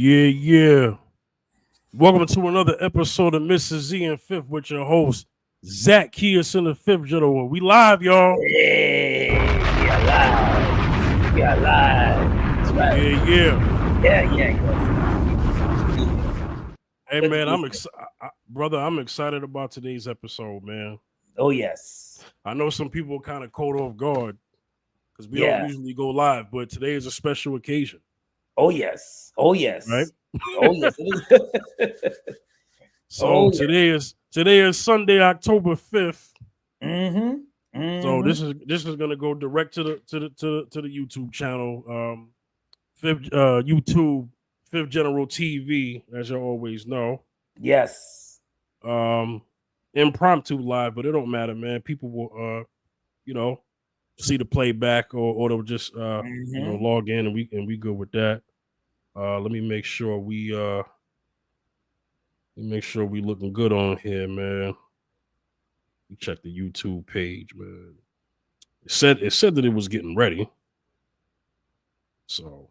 Yeah. Welcome to another episode of Mrs. Z and Fifth with your host, Zach Kias in the Fifth Gentleman. We live, y'all. Hey, we are live. We are live. That's right. Yeah. Hey, man, I'm excited about today's episode, man. Oh, yes. I know some people kind of caught off guard because we don't Yeah. usually go live, but today is a special occasion. Oh, yes. Oh, yes. Right? Oh, yes. So today is Sunday, October 5th. So this is gonna go direct to the YouTube channel, YouTube Fifth General TV, as you always know. Yes. Impromptu live, but it don't matter, man. People will see the playback or they'll just log in and we good with that. Let me make sure we looking good on here, man. We check the YouTube page, man. It said that it was getting ready. So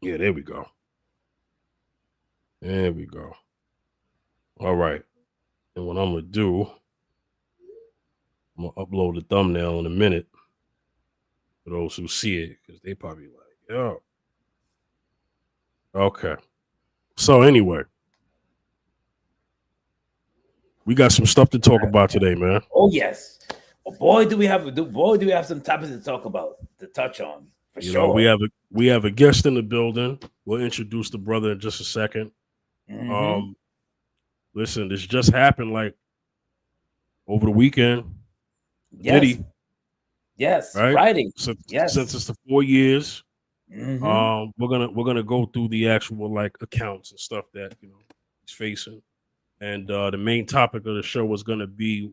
yeah, there we go. All right. And what I'm gonna do, I'm gonna upload the thumbnail in a minute for those who see it, because they probably like, yo. Okay. So anyway, we got some stuff to talk about today, man. Oh, yes. Oh, boy, do we have some topics to talk about, to touch on. For sure. We have a guest in the building. We'll introduce the brother in just a second. Listen, this just happened like over the weekend. Yes. Diddy. Yes. Right? Friday. Since it's the 4 years. We're gonna go through the actual like accounts and stuff that he's facing. And the main topic of the show was gonna be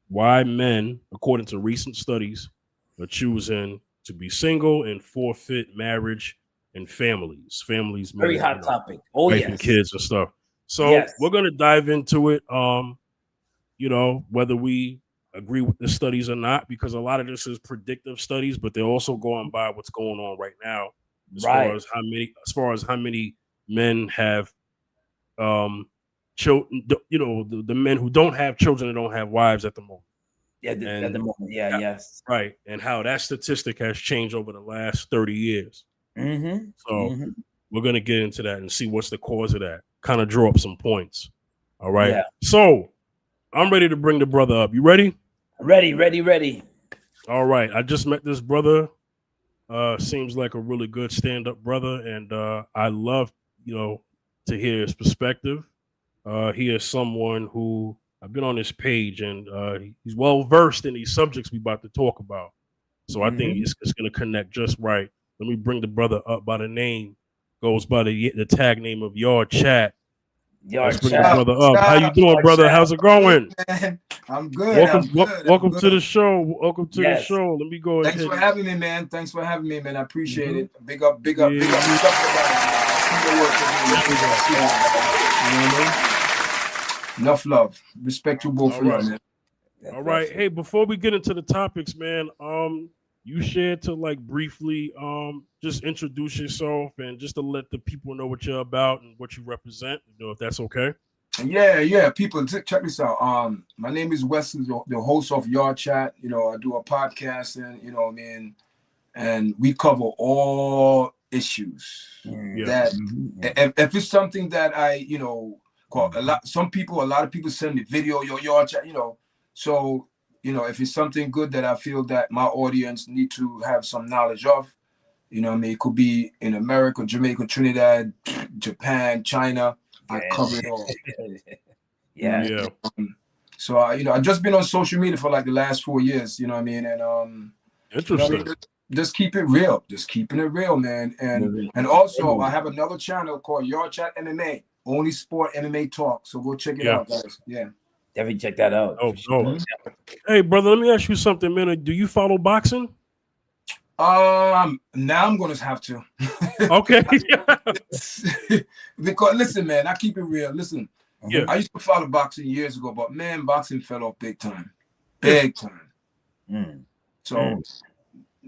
why men, according to recent studies, are choosing to be single and forfeit marriage and families. Families, very meaning, hot topic. Oh, wife yes. and kids and stuff. So we're gonna dive into it. Whether we agree with the studies or not, because a lot of this is predictive studies, but they're also going by what's going on right now, as far as how many men have children. The men who don't have children and don't have wives at the moment. Yeah, at the moment. Yeah, yes. Right. And how that statistic has changed over the last 30 years. So we're going to get into that and see what's the cause of that. Kind of draw up some points. All right. Yeah. So I'm ready to bring the brother up. You ready? Ready. All right. I just met this brother. Seems like a really good stand-up brother. And I love, to hear his perspective. He is someone who I've been on his page, and he's well versed in these subjects we about to talk about. So I think it's going to connect just right. Let me bring the brother up by the name. Goes by the tag name of Yard Chat. Let's bring the brother up. How you doing, brother? How's it going? I'm good. Welcome to the show. Welcome to the show. Let me go ahead. Thanks for having me, man. I appreciate it. Big up. Enough love. Respect you both for that, man. All right. Hey, before we get into the topics, man, you shared to like briefly just introduce yourself and just to let the people know what you're about and what you represent, if that's okay. Yeah. People, check this out. My name is Wesley, the host of Yard Chat. I do a podcast, and and we cover all issues that if it's something that I call a lot of people send me video your Yard Chat, so if it's something good that I feel that my audience need to have some knowledge of, it could be in America, Jamaica, Trinidad, Japan, China. I cover it all. Yeah. So I've just been on social media for like the last 4 years, and interesting. Just keep it real. Just keeping it real, man. And also I have another channel called Yard Chat MMA, only sport MMA talk. So go check it out, guys. Yeah. Definitely check that out. Sure. Hey, brother, let me ask you something, man. Do you follow boxing? Now I'm gonna have to. Okay. Because listen, man, I keep it real. Listen, I used to follow boxing years ago, but man, boxing fell off big time. So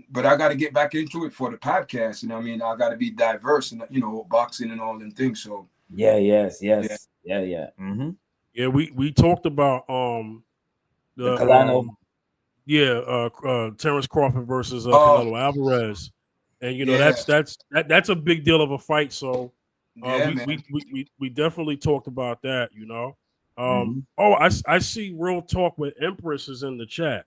but I got to get back into it for the podcast. You know, I mean, I got to be diverse and boxing and all them things. So yeah, yeah. Mm-hmm. Yeah, we talked about The the Colano. Terrence Crawford versus Oh, Canelo Alvarez, and yeah, that's a big deal of a fight. So yeah, man. we definitely talked about that. Mm-hmm. Oh, I see Real Talk with Empress is in the chat.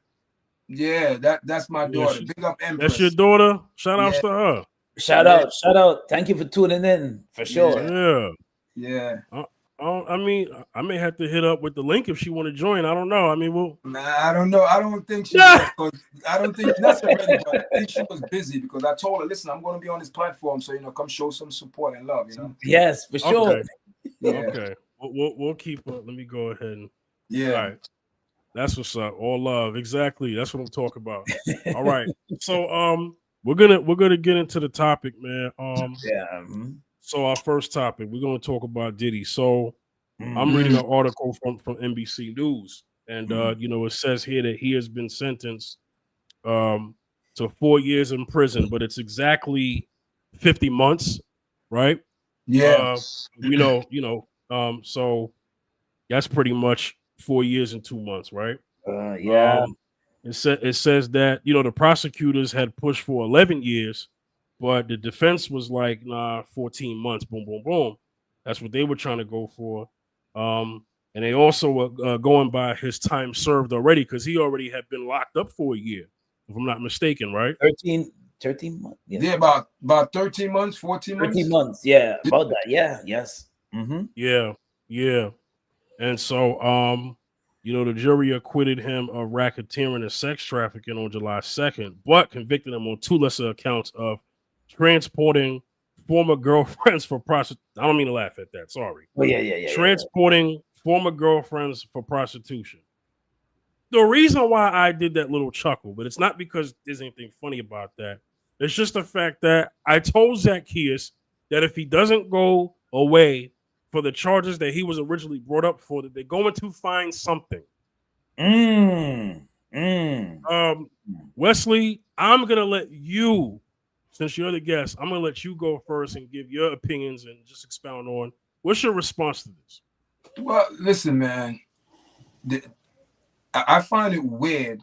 Yeah, that's my Yeah, daughter. Big up that's your Empress. daughter. Shout outs Yeah, to her. Shout yeah, out, shout out. Thank you for tuning in for sure. yeah, Yeah. yeah. I mean, I may have to hit up with the link if she want to join. I don't know. I mean, we'll. Nah, I don't know. I don't think she's ready. I don't think not so ready, but I think she was busy because I told her, listen, I'm going to be on this platform, so come show some support and love. Yes, for sure. Okay. Yeah. Okay. We'll keep. Let me go ahead and. Yeah. All right. That's what's up. All love. Exactly. That's what I'm talking about. All right. So we're gonna get into the topic, man. Yeah. So our first topic, we're gonna talk about Diddy. So I'm Mm-hmm. reading an article from NBC News, and Mhm. it says here that he has been sentenced to 4 years in prison, but it's exactly 50 months, right? Yeah. So that's pretty much 4 years and 2 months, right? Yeah. It says that the prosecutors had pushed for 11 years, but the defense was like, nah, 14 months. Boom, boom, boom. That's what they were trying to go for. And they also were going by his time served already because he already had been locked up for a year, if I'm not mistaken, right? 13 months. Yes. Yeah, about 13 months, 14 months. 13 months. Yeah, about that. Yeah, yes. Mm-hmm. Yeah. And so, the jury acquitted him of racketeering and sex trafficking on July 2nd, but convicted him on 2 lesser accounts of transporting former girlfriends for prostitution. I don't mean to laugh at that. Sorry. Oh, yeah. Transporting former girlfriends for prostitution. The reason why I did that little chuckle, but it's not because there's anything funny about that. It's just the fact that I told Zacchaeus that if he doesn't go away for the charges that he was originally brought up for, that they're going to find something. Wesley, I'm gonna let you, since you're the guest, I'm gonna let you go first and give your opinions and just expound on what's your response to this. Well, listen, man. I find it weird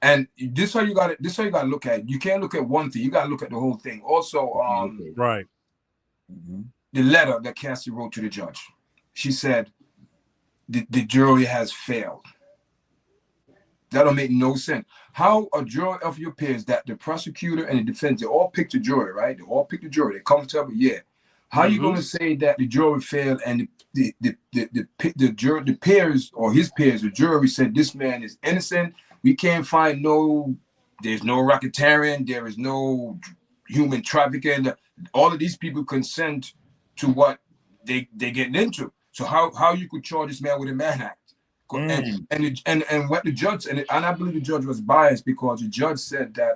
and this how you got it. This how you got to look at it. You can't look at one thing. You got to look at the whole thing. Also, right. The letter that Cassie wrote to the judge. She said the jury has failed. That don't make no sense. How a jury of your peers, that the prosecutor and the defense, they all pick the jury, right? They all pick the jury. They come to yeah. How you gonna say that the jury failed and the jury, the peers or his peers, the jury said this man is innocent. We can't find there's no racketeering, there is no human trafficking. All of these people consent to what they getting into. So how you could charge this man with a Mann Act? And what the judge and I believe the judge was biased because the judge said that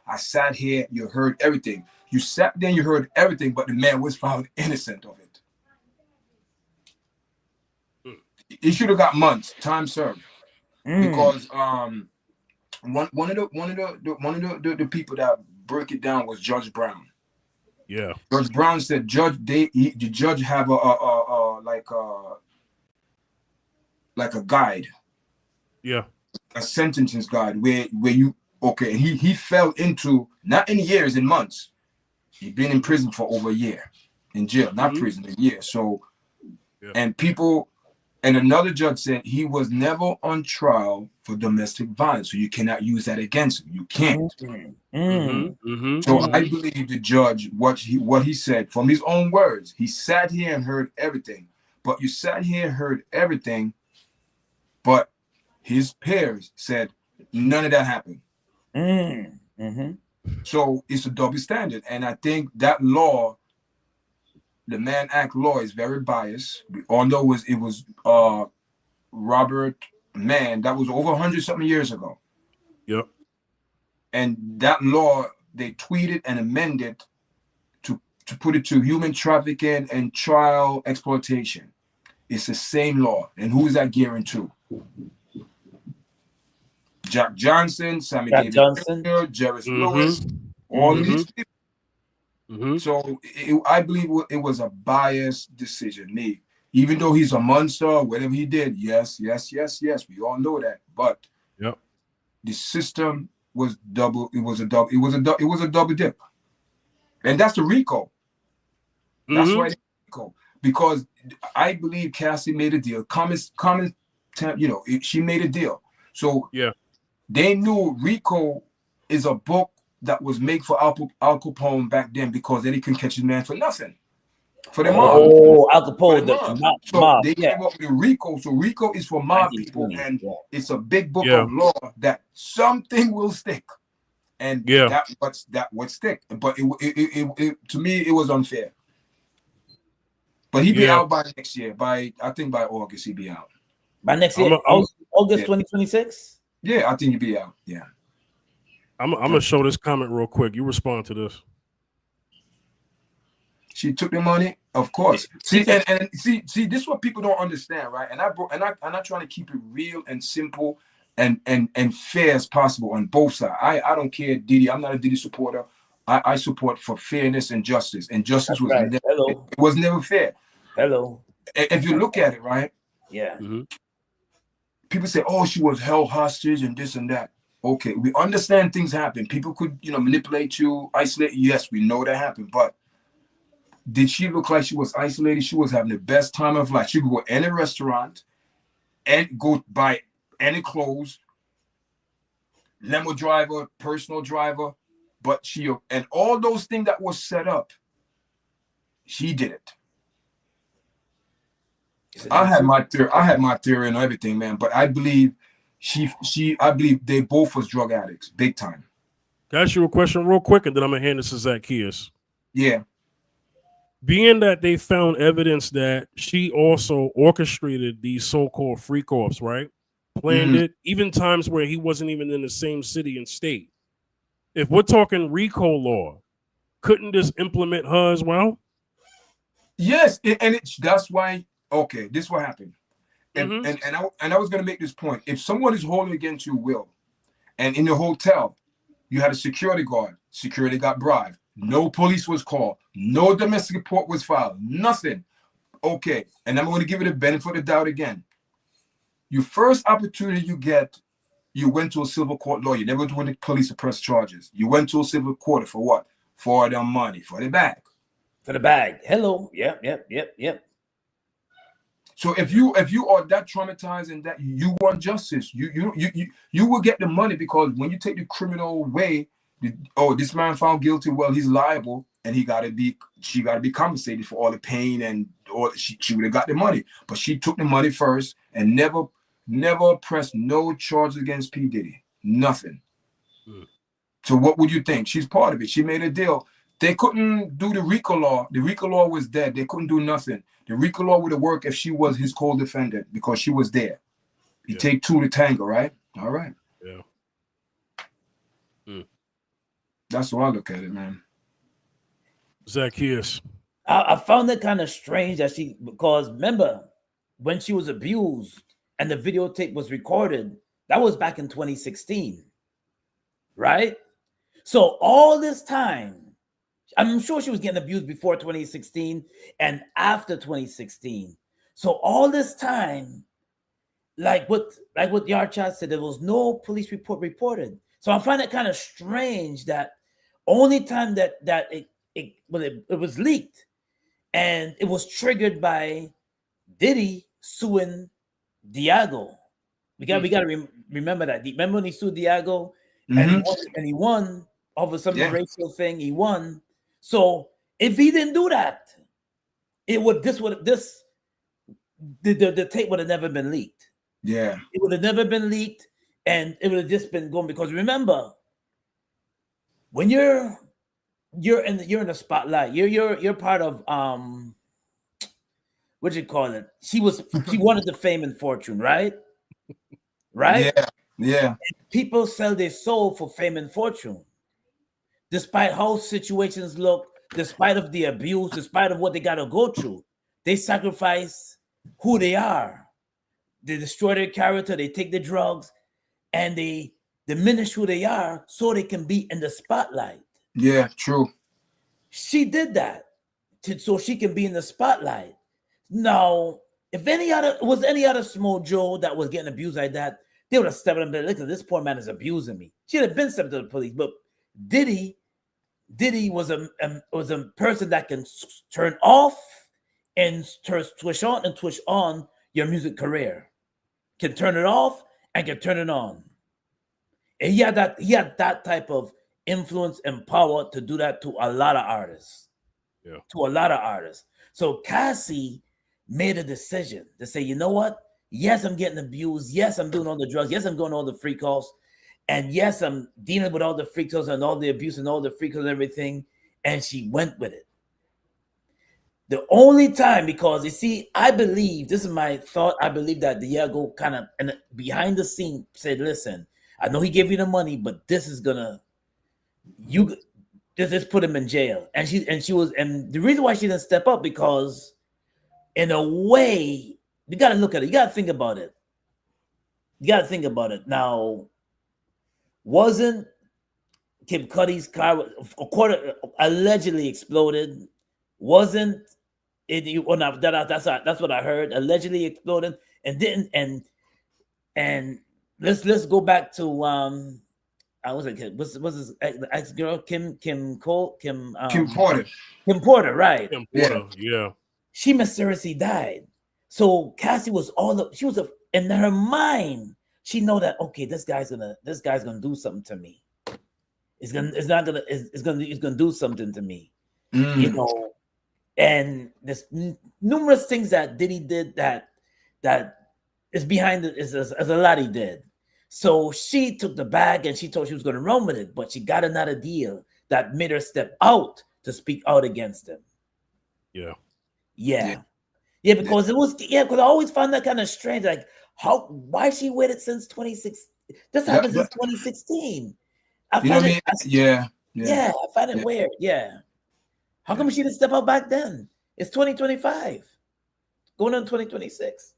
I sat here, you heard everything. You sat there, you heard everything, but the man was found innocent of it. He should have got months, time served, because one of the people that broke it down was Judge Brown. Yeah, Judge Brown said the judge have like a guide. Yeah, a sentencing guide where you and he fell into not in years, in months. He'd been in prison for over a year, in jail, not prison, a year. So, and people, and another judge said he was never on trial for domestic violence, so you cannot use that against him. You can't. So I believe the judge, what he said from his own words. He sat here and heard everything, but you sat here and heard everything, but his peers said none of that happened. So it's a double standard. And I think that law, the Mann Act law, is very biased. We all know it was Robert Mann. That was over 100-something years ago. Yep. And that law, they tweeted and amended to put it to human trafficking and child exploitation. It's the same law. And who is that gearing to? Jack Johnson, Sammy Jack Davis Johnson. Jr., Jerris Lewis, all of these people. So I believe it was a biased decision made. Even though he's a monster, whatever he did, yes, we all know that. But the system was double. It was a double dip, and that's the RICO. That's why RICO, because I believe Cassie made a deal. She made a deal. So they knew RICO is a book that was made for Al Capone back then, because then he couldn't catch his man for nothing. For the mob. Oh, Al Capone, the mob. They came up with RICO. So RICO is for mob people, and it's a big book of law that something will stick. And that would stick. But it to me, it was unfair. But he'd be out by next year. I think by August he'd be out. By next year, August 2026? Yeah, I think he'd be out. Yeah. I'm gonna show this comment real quick. You respond to this. She took the money, of course. See, and see, this is what people don't understand, right? And I'm trying to keep it real and simple and fair as possible on both sides. I don't care, Diddy. I'm not a Diddy supporter. I support for fairness and justice. And justice was it was never fair. If you look at it, right? Yeah. People say, "Oh, she was held hostage and this and that." Okay, we understand things happen. People could, manipulate you, isolate you. Yes, we know that happened. But did she look like she was isolated? She was having the best time of life. She could go to any restaurant and go buy any clothes, limo driver, personal driver. But and all those things that was set up, she did it. I had my theory and everything, man. But I believe I believe they both was drug addicts, big time. Can I ask you a question real quick, and then I'm gonna hand this to Zacchaeus. Yeah. Being that they found evidence that she also orchestrated these so-called freak-offs, right? Planned it, even times where he wasn't even in the same city and state. If we're talking RICO law, couldn't this implement her as well? Yes, that's why. Okay, this is what happened. And I was going to make this point. If someone is holding against your will, and in the hotel, you had a security guard, security got bribed, no police was called, no domestic report was filed, nothing. Okay, and I'm going to give it a benefit of the doubt again. Your first opportunity you get, you went to a civil court lawyer. You never went to police to press charges. You went to a civil court for what? For the money, for the bag. For the bag. Hello. Yep. So if you are that traumatized and that you want justice, you will get the money, because when you take the criminal way, this man found guilty, well, he's liable, and she got to be compensated for all the pain, and she would have got the money. But she took the money first and never pressed no charges against P. Diddy. Nothing. So what would you think? She's part of it. She made a deal. They couldn't do the RICO law. The RICO law was dead. They couldn't do nothing. The RICO law would have worked if she was his co-defendant, because she was there. You take two to tango, right? All right. Yeah. That's how I look at it, man. Zacchaeus. I found it kind of strange that because remember, when she was abused and the videotape was recorded, that was back in 2016, right? So all this time, I'm sure she was getting abused before 2016 and after 2016. So all this time, like what Yarchat said, there was no police report reported. So I find it kind of strange that only time that it was leaked, and it was triggered by Diddy suing Diago. We got to remember that. Remember when he sued Diago and he won over some racial thing? He won. So if he didn't do that, the tape would have never been leaked. Yeah, it would have never been leaked, and it would have just been going. Because remember, when you're in the spotlight, you're part of what do you call it? She wanted the fame and fortune, right? Right? Yeah. And people sell their soul for fame and fortune. Despite how situations look, despite of the abuse, despite of what they got to go through, they sacrifice who they are. They destroy their character, they take the drugs, and they diminish who they are so they can be in the spotlight. Yeah, true. She did that so she can be in the spotlight. Now, if any other small Joe that was getting abused like that, they would have stepped up and been, look, this poor man is abusing me. She'd have been stepped to the police. But Diddy was a person that can turn off and twitch on your music career. Can turn it off and can turn it on. And he had that type of influence and power to do that to a lot of artists. Yeah. To a lot of artists. So Cassie made a decision to say, you know what? Yes, I'm getting abused. Yes, I'm doing all the drugs. Yes, I'm going all the free calls. And yes, I'm dealing with all the free calls and all the abuse and all the free calls and everything. And she went with it. The only time, because you see, I believe, this is my thought, I believe that Diego kind of and behind the scene said, listen, I know he gave you the money, but this is gonna, just put him in jail. And the reason why she didn't step up, because in a way, you got to look at it. You got to think about it. Now, wasn't Kid Cudi's car allegedly exploded? Wasn't it? Well, no, that's what I heard. Allegedly exploded, and didn't. And let's go back to I was like, what's his ex girl? Kim Porter. Kim Porter, right? Kim Porter, yeah. She mysteriously died. So Cassie was in her mind, she know that, okay, this guy's gonna do something to me. It's gonna do something to me. You know, and there's numerous things that Diddy did that is behind it, as a lot he did. So she took the bag and she thought she was going to run with it, but she got another deal that made her step out to speak out against him. Yeah, because because I always found that kind of strange. Like, why she waited since 2016? This happened since 2016. I find it weird. Yeah. How come she didn't step out back then? It's 2025. Going on 2026.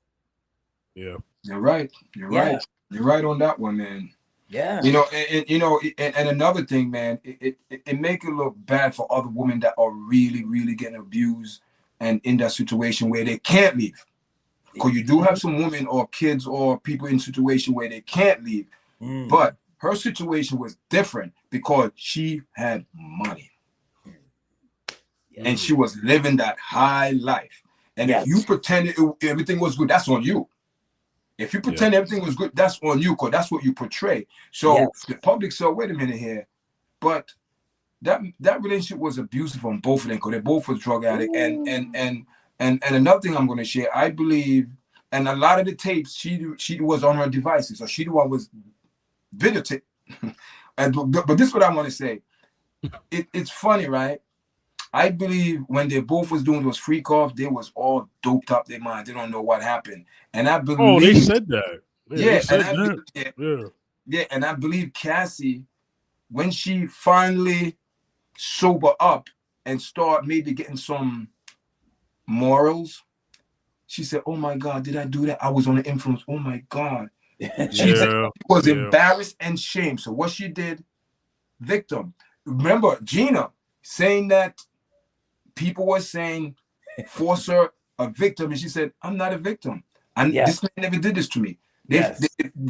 Yeah. You're right. You're right on that one, man. Yeah. And another thing, man, it make it look bad for other women that are really, really getting abused and in that situation where they can't leave. Because you do have some women or kids or people in situation where they can't leave. But her situation was different because she had money. And she was living that high life. And if you pretend everything was good, that's on you. If you pretend everything was good, that's on you, because that's what you portray. So the public saw, wait a minute here. But that relationship was abusive on both of them, because they both were drug addicts. And another thing I'm going to share, I believe, and a lot of the tapes, she was on her devices, so she the one was videotaped. But this is what I want to say. It's funny, right? I believe when they both was doing those freak offs, they was all doped up their mind. They don't know what happened. And I believe they said that. And I believe Cassie, when she finally sober up and start maybe getting some morals, she said, oh my God, did I do that? I was on the influence. Oh my God. She was embarrassed and shamed. So what she did, victim. Remember Gina saying that people were saying, force her a victim, and she said, I'm not a victim. This man never did this to me.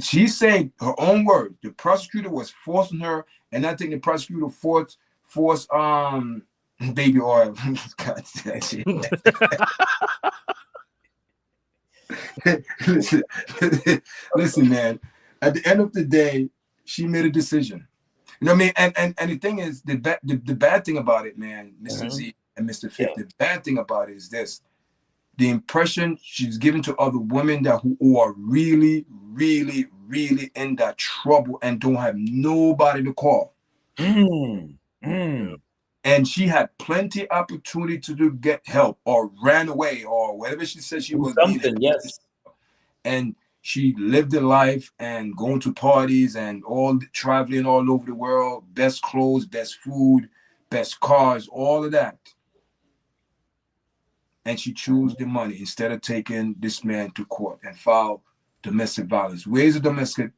She's saying her own word. The prosecutor was forcing her, and I think the prosecutor forced baby oil. God, listen, man. At the end of the day, she made a decision. You know what I mean? And the thing is, the bad thing about it, man, Mr. Z and Mr. Fit, the bad thing about it is this: the impression she's giving to other women who are really, really, really in that trouble and don't have nobody to call. And she had plenty opportunity to get help or ran away or whatever she said she was doing. And she lived the life and going to parties and traveling all over the world, best clothes, best food, best cars, all of that. And she chose the money instead of taking this man to court and file domestic violence. Where's the domestic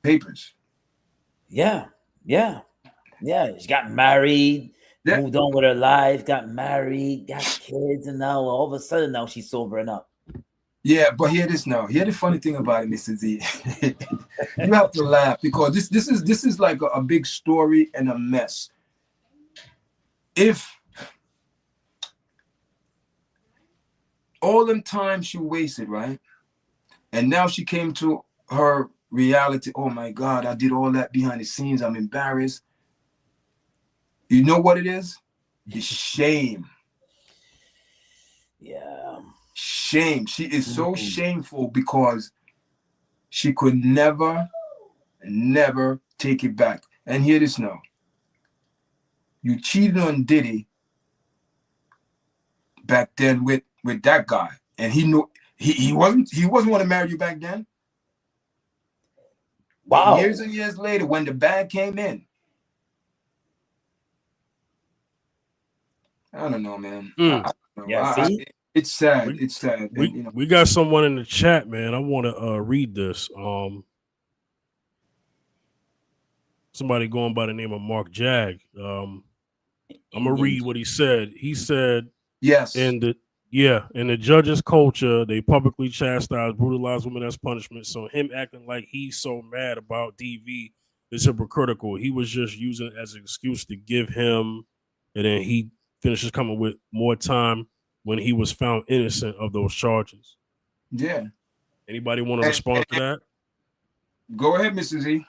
papers? Yeah, yeah, yeah. She got married, Yeah, moved on with her life, got married, got kids, and now all of a sudden now she's sobering up. yeah, but hear this now. Hear the funny thing about it, Mr. Z. You have to laugh because this is like a big story and a mess. If all them time she wasted, right? And now she came to her reality. Oh my God, I did all that behind the scenes. I'm embarrassed. You know what it is? It's shame. Yeah. Shame. She is so Mhm. shameful because she could never take it back. And hear this now. You cheated on Diddy back then with that guy. And he knew he wasn't want to marry you back then. But Wow. years and years later, when the bag came in, I don't know, man. Mm. I don't know. Yeah. See. It's sad. We It's sad. And we we got someone in the chat, man. I want to read this. Somebody going by the name of Mark Jag. I'm gonna Indian. read what he said. He said, yes. in the judge's culture, they publicly chastise, brutalize women as punishment. So him acting like he's so mad about DV is hypocritical. He was just using it as an excuse to give him, and then he finishes coming with more time when he was found innocent of those charges. Yeah. Anybody want to And, respond to that? go ahead, Mrs. Z.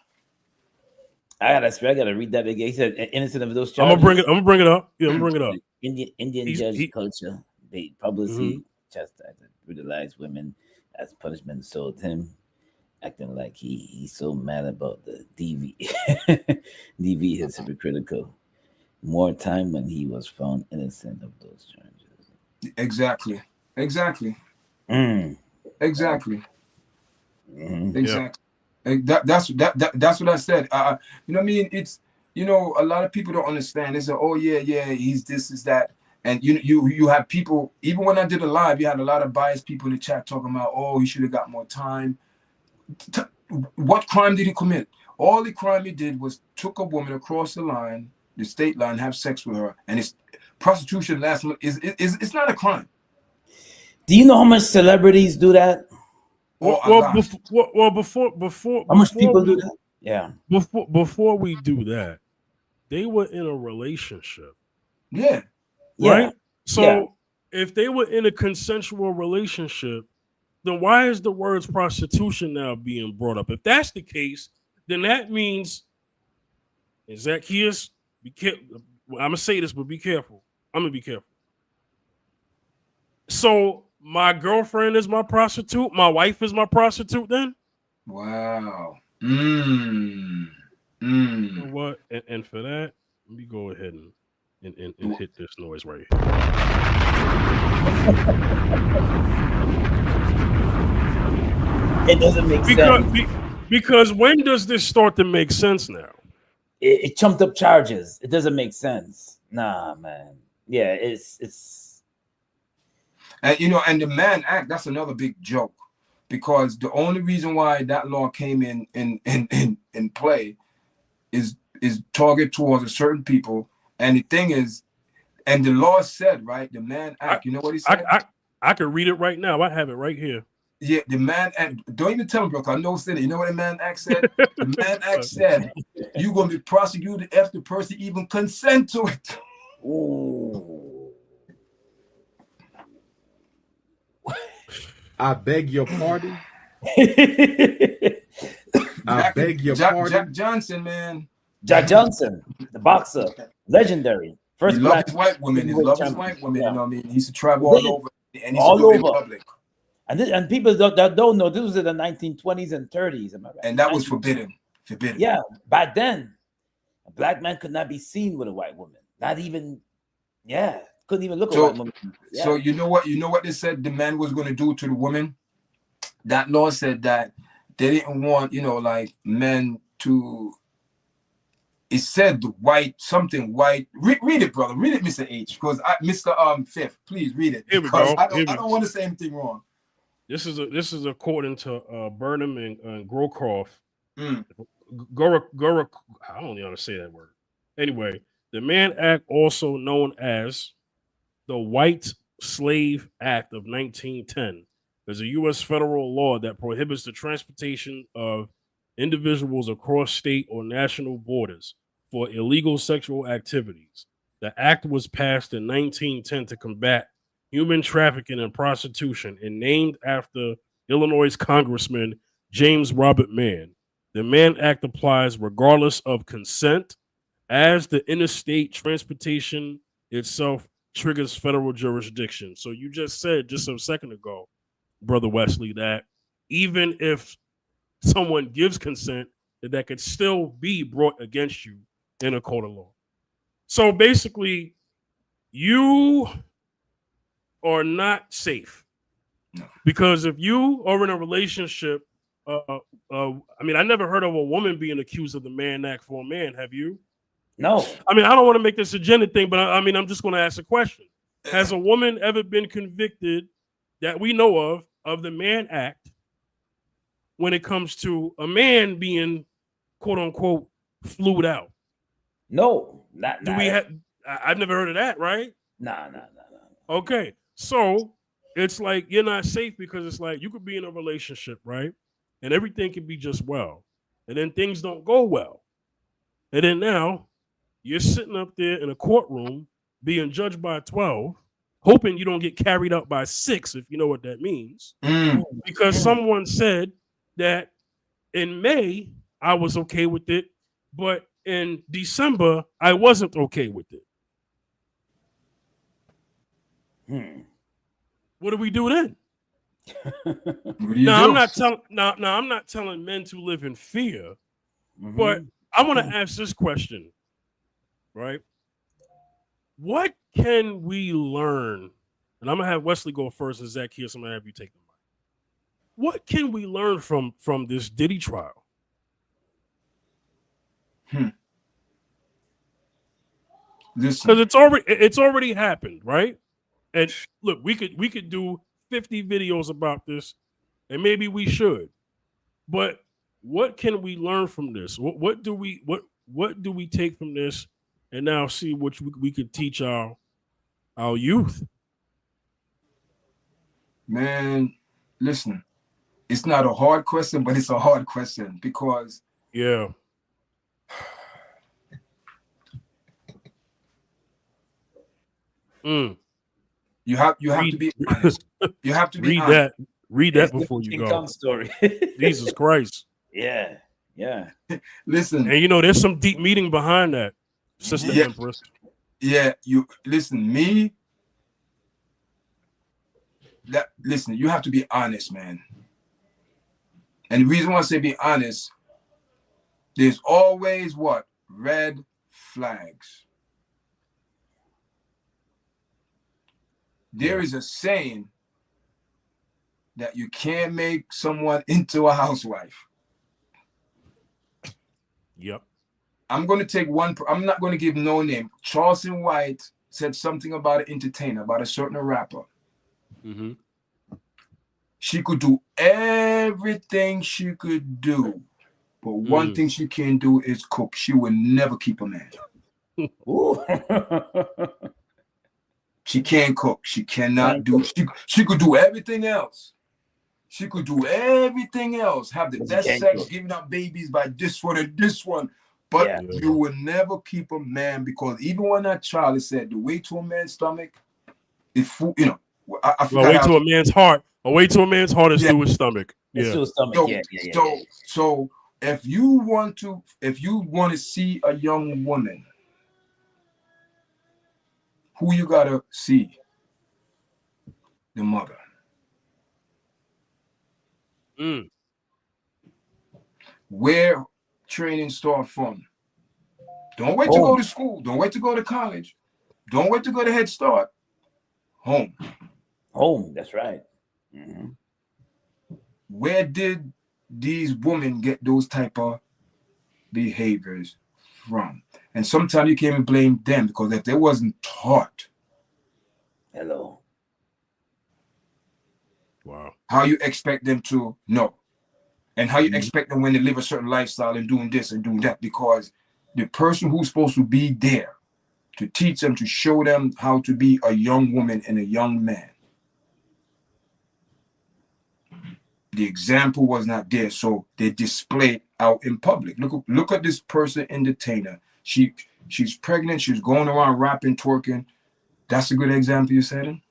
I gotta read that again. He said innocent of those I'm charges. gonna bring it up. Yeah, I'm gonna bring it up. Indian He's judge he. culture. They Mhm. publicly chastise and brutalize women as punishment. So him acting like he's so mad about the DV. DV is hypocritical. More time when he was found innocent of those charges. Exactly. Exactly. Mm. Exactly. Mhm. Yeah. Exactly. That's what I said. You know what I mean? It's a lot of people don't understand. They say, "Oh yeah, yeah, he's this, is that," and you have people. Even when I did a live, you had a lot of biased people in the chat talking about, "Oh, he should have got more time." What crime did he commit? All the crime he did was took a woman across the line, the state line, have sex with her, and it's prostitution. Last is it's not a crime. Do you know how much celebrities do that? Or a lot. How much Before people do we that? Yeah. before we do that, they were in a relationship, Yeah. Yeah. right? Yeah. So if they were in a consensual relationship, then why is the words prostitution now being brought up? If that's the case, then that means, and Zacchaeus, be careful. I'm gonna say this, but be careful. I'm gonna be careful. So my girlfriend is my prostitute. My wife is my prostitute. Then Wow. you know what? And for that, let me go ahead and hit this noise right here. It doesn't make Because sense. because when does this start to make sense now? It chumped up charges. It doesn't make sense. Nah, man. Yeah, it's And and the Mann Act, that's another big joke, because the only reason why that law came in play is targeted towards a certain people. And the thing is, and the law said, right, the Mann I Act, you know what he I said? I could read it right now. I have it right here. Yeah, the Mann Act, don't even tell me, bro, I know said it. You know what the Mann Act said? The Mann Act said you're gonna be prosecuted if the person even consent to it. ooh. I beg your pardon. I Jack, beg your Jack pardon. Johnson, man. Jack Johnson, the boxer, legendary, first He loved black his white women. He heavyweight loved his champion. white women. Yeah. You know what I mean? He used to travel He all did. over, and he used to All do it in over. public. And people that don't know, this was in the 1920s and 30s. Am I right? And that was 19 forbidden. Forbidden. Yeah, back then, a black man could not be seen with a white woman. Not even, yeah, couldn't even look at a white woman. Yeah. So you know what they said the man was going to do to the woman? That law said that they didn't want, like men to. It said the white, something white. Read it, brother. Read it, Mr. H. Because Mr. Fifth, please read it. Here we Because go. I don't want to say anything wrong. This is according to Burnham and Grocroft. Gora, I don't even know how to say that word. Anyway, the Mann Act, also known as the White Slave Act of 1910, is a U.S. federal law that prohibits the transportation of individuals across state or national borders for illegal sexual activities. The act was passed in 1910 to combat human trafficking and prostitution and named after Illinois Congressman James Robert Mann. The Mann Act applies regardless of consent, as the interstate transportation itself triggers federal jurisdiction. So you just said just a second ago, Brother Wesley, that even if someone gives consent, that could still be brought against you in a court of law. So basically, you are not safe. No. Because if you are in a relationship, I mean, I never heard of a woman being accused of the Mann Act for a man. Have you? No. I mean, I don't want to make this a gender thing, but I mean, I'm just going to ask a question. Has a woman ever been convicted that we know of the Mann Act when it comes to a man being, quote unquote, flued out? No. Do we have? I've never heard of that, right? Nah. Okay, so it's like you're not safe because it's like you could be in a relationship, right? And everything can be just well, and then things don't go well, and then now you're sitting up there in a courtroom being judged by 12, hoping you don't get carried out by 6, if you know what that means, because someone said that in May I was okay with it, but in December I wasn't okay with it. What do we do then? Now I'm not telling men to live in fear, but I want to ask this question, right? What can we learn? And I'm gonna have Wesley go first, and Zacchaeus, I'm gonna have you take the mic. What can we learn from this Diddy trial? Because it's already happened, right? And look, we could do 50 videos about this, and maybe we should. But what can we learn from this? What do we take from this, and now see what we could teach our youth? Man, listen, it's not a hard question, but it's a hard question because yeah. You have to be honest. You have to be honest. Read that before you go. Story. Jesus Christ. Yeah. Listen. And you know, there's some deep meaning behind that, Sister Empress. Yeah, you listen, listen, you have to be honest, man. And the reason why I say be honest, there's always what? Red flags. There is a saying that you can't make someone into a housewife. Yep. I'm going to take one. I'm not going to give no name. Charleston White said something about an entertainer, about a certain rapper. She could do everything she could do, but one thing she can't do is cook. She would never keep a man. She can't cook. She cannot do. She could do everything else. She could do everything else. Have the best sex, giving up babies by this one and this one. But you will never keep a man, because even when that child is said, the way to a man's stomach, if you know, I forgot. Way to a man's heart. A way to a man's heart is through his stomach. It's through his stomach. So if you want to see a young woman, who you gotta see? The mother. Where training start from? Don't wait to go to school. Don't wait to go to college. Don't wait to go to Head Start. Home. That's right. Where did these women get those type of behaviors from? And sometimes you can't even blame them, because if they wasn't taught, wow, how you expect them to know? and how you expect them when they live a certain lifestyle and doing this and doing that, because the person who's supposed to be there to teach them, to show them how to be a young woman and a young man, the example was not there, so they displayed out in public. Look at this person, entertainer. She's pregnant. She's going around rapping, twerking. That's a good example you're setting.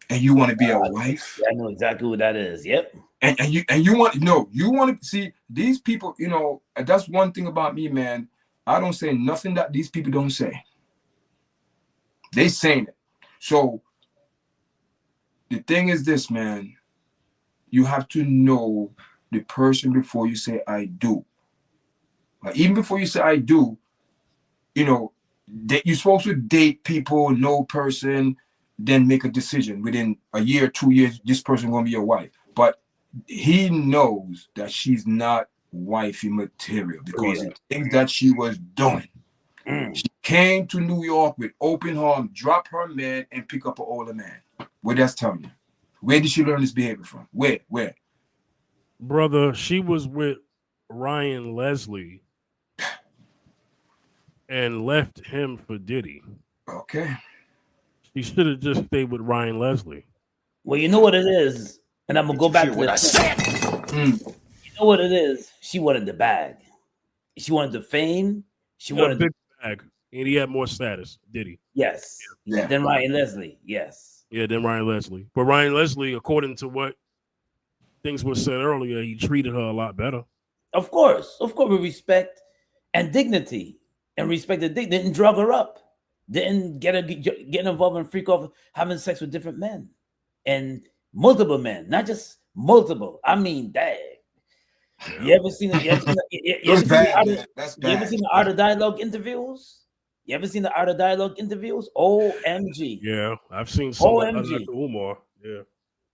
And you want to be a wife. I know exactly what that is. Yep. And you want to see these people. You know, that's one thing about me, man. I don't say nothing that these people don't say. They saying it. So the thing is this, man. You have to know the person before you say I do. Even before you say I do, you know, you're supposed to date people, know person, then make a decision within a year, 2 years. This person gonna be your wife, but he knows that she's not wifey material because the things that she was doing. She came to New York with open arms, drop her man, and pick up an older man. What that's telling you? Where did she learn this behavior from? Where? Brother, she was with Ryan Leslie and left him for Diddy. Okay. She should have just stayed with Ryan Leslie. Well, you know what it is, and I'm gonna go back to what I said. You know what it is? She wanted the bag. She wanted the fame. She wanted big bag, and he had more status. Diddy. Yes. Yeah. Then Ryan Leslie. Yes. Yeah, then Ryan Leslie. But Ryan Leslie, according to what things were said earlier, he treated her a lot better. Of course, with respect and dignity, and respect the dignity. Didn't drug her up. Didn't get involved and freak off having sex with different men and multiple men, not just multiple. I mean, dang. You ever seen it? You ever seen the Art of Dialogue interviews? You ever seen the Art of Dialogue interviews? OMG. Yeah, I've seen some. OMG. Umar. Yeah.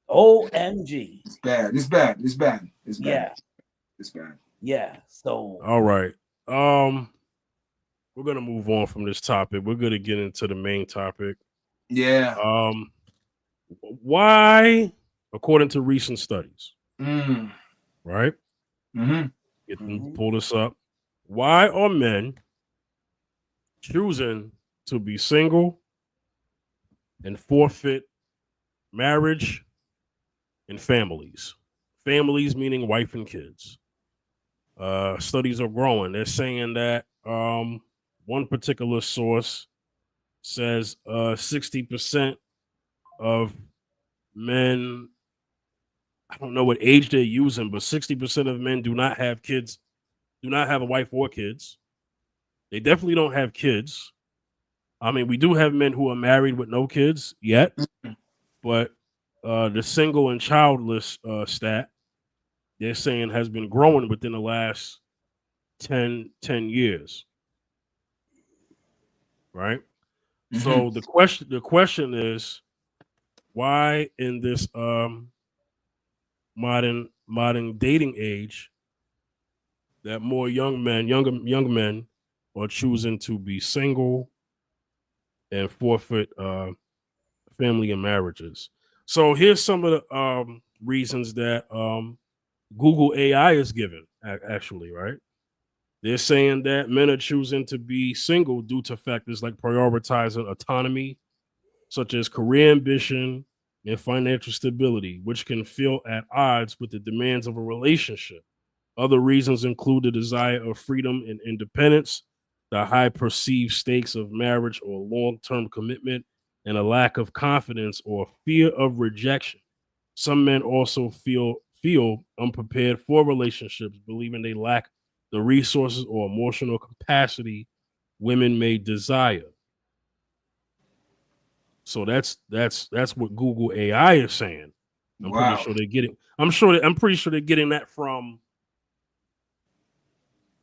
OMG. It's bad. It's bad. Yeah. It's bad. Yeah. So. All right. We're gonna move on from this topic. We're gonna get into the main topic. Yeah. Why, according to recent studies, right? Pull this up. Why are men choosing to be single and forfeit marriage and families? Families meaning wife and kids. Studies are growing. They're saying that one particular source says 60% of men, I don't know what age they're using, but 60% of men do not have kids, do not have a wife or kids. They definitely don't have kids. I mean, we do have men who are married with no kids yet, but the single and childless stat, they're saying, has been growing within the last 10 years. Right? So the question is, why in this modern dating age that more young men are choosing to be single and forfeit family and marriages? So here's some of the reasons that Google AI is given, actually, right? They're saying that men are choosing to be single due to factors like prioritizing autonomy, such as career ambition and financial stability, which can feel at odds with the demands of a relationship. Other reasons include the desire of freedom and independence, the high perceived stakes of marriage or long-term commitment, and a lack of confidence or fear of rejection. Some men also feel unprepared for relationships, believing they lack the resources or emotional capacity women may desire. So that's what Google AI is saying. I'm pretty sure they're getting. I'm pretty sure they're getting that from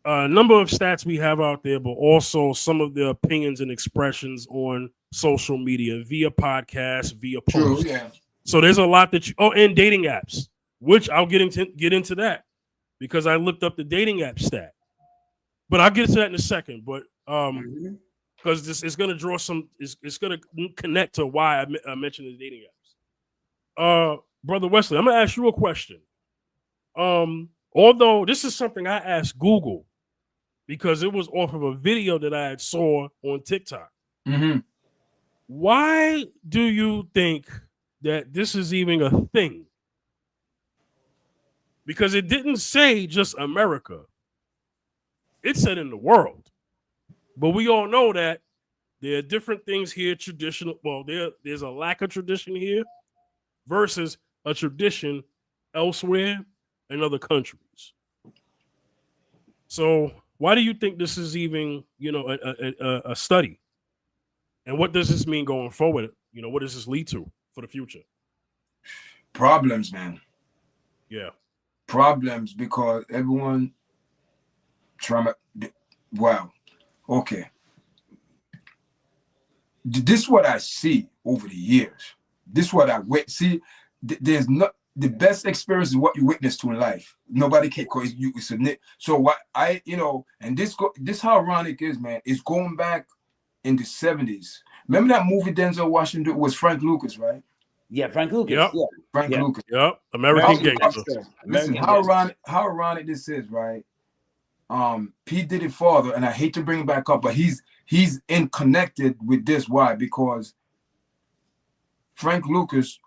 a number of stats we have out there, but also some of the opinions and expressions on social media via podcasts, via posts. True, yeah. So there's a lot that and dating apps, which I'll get into that because I looked up the dating app stat. But I'll get to that in a second. But because this is going to draw some, it's going to connect to why I mentioned the dating apps. Brother Wesley, I'm going to ask you a question. Although this is something I asked Google because it was off of a video that I had saw on TikTok. Mm-hmm. Why do you think that this is even a thing? Because it didn't say just America. It said in the world. But we all know that there are different things here, traditional. Well, there's a lack of tradition here versus a tradition elsewhere in other countries. So why do you think this is even, a study? And what does this mean going forward? What does this lead to for the future? Problems, man. Yeah. Problems because everyone trauma. Wow. Okay. This is what I see over the years. This is what I see. There's not the best experience is what you witness to in life. Nobody can cause you. So what and this how ironic is, man. It's going back in the 70s. Remember that movie Denzel Washington was Frank Lucas, right? Yeah, Frank Lucas. Yep. Yeah. Frank Lucas. Yep. American Gangster. Listen, how ironic this is, right? P. Diddy father, and I hate to bring it back up, but he's in connected with this. Why? Because Frank Lucas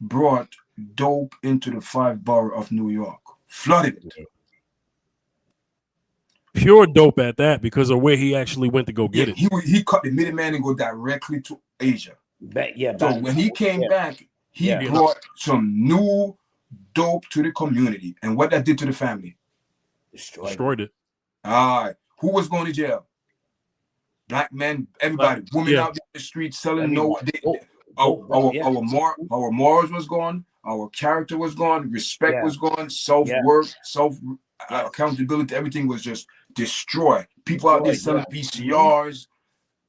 brought dope into the 5 borough of New York, flooded it. Pure dope at that because of where he actually went to go get it. He cut the middleman and go directly to Asia. So when he came back, he brought some new dope to the community. And what that did to the family? Destroyed it. Who was going to jail? Black men, everybody, women out there in the streets selling our morals was gone, our character was gone, respect was gone, self-worth, accountability, everything was just destroyed. People out there selling VCRs.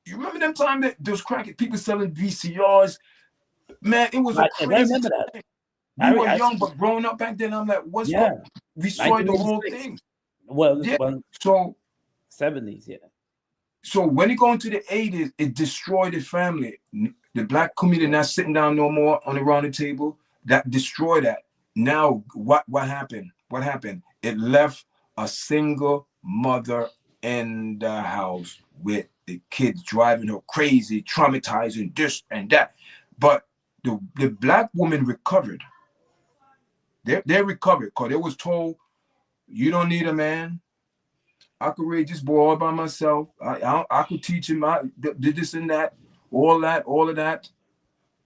You remember them time that those crackhead people selling VCRs? Man, it was a crazy time. We were young, but growing up back then, I'm like, what's up? We destroyed the whole thing. Well, so 70s, So when it go into the 80s, it destroyed the family. The black community not sitting down no more on around the table. That destroyed that. Now, what happened? What happened? It left a single mother in the house with the kids driving her crazy, traumatizing this and that. But the black woman recovered. They recovered because they was told, you don't need a man. I could raise this boy all by myself. I could teach him. I did this and that, all of that.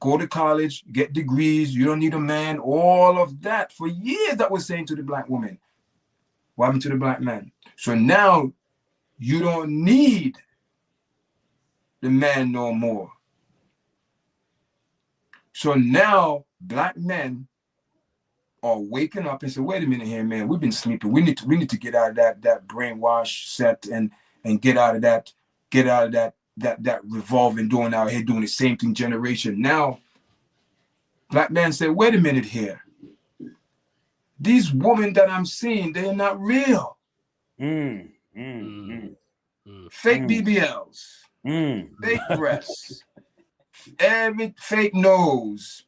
Go to college, get degrees. You don't need a man. All of that for years that was saying to the black woman. What happened to the black man? So now you don't need the man no more. So now black men are waking up and say, wait a minute here, man, we've been sleeping. We need to get out of that brainwash set and get out of that revolving doing out here doing the same thing generation. Now, black men say, wait a minute here. These women that I'm seeing, they're not real. Fake BBLs, fake breasts, every fake nose.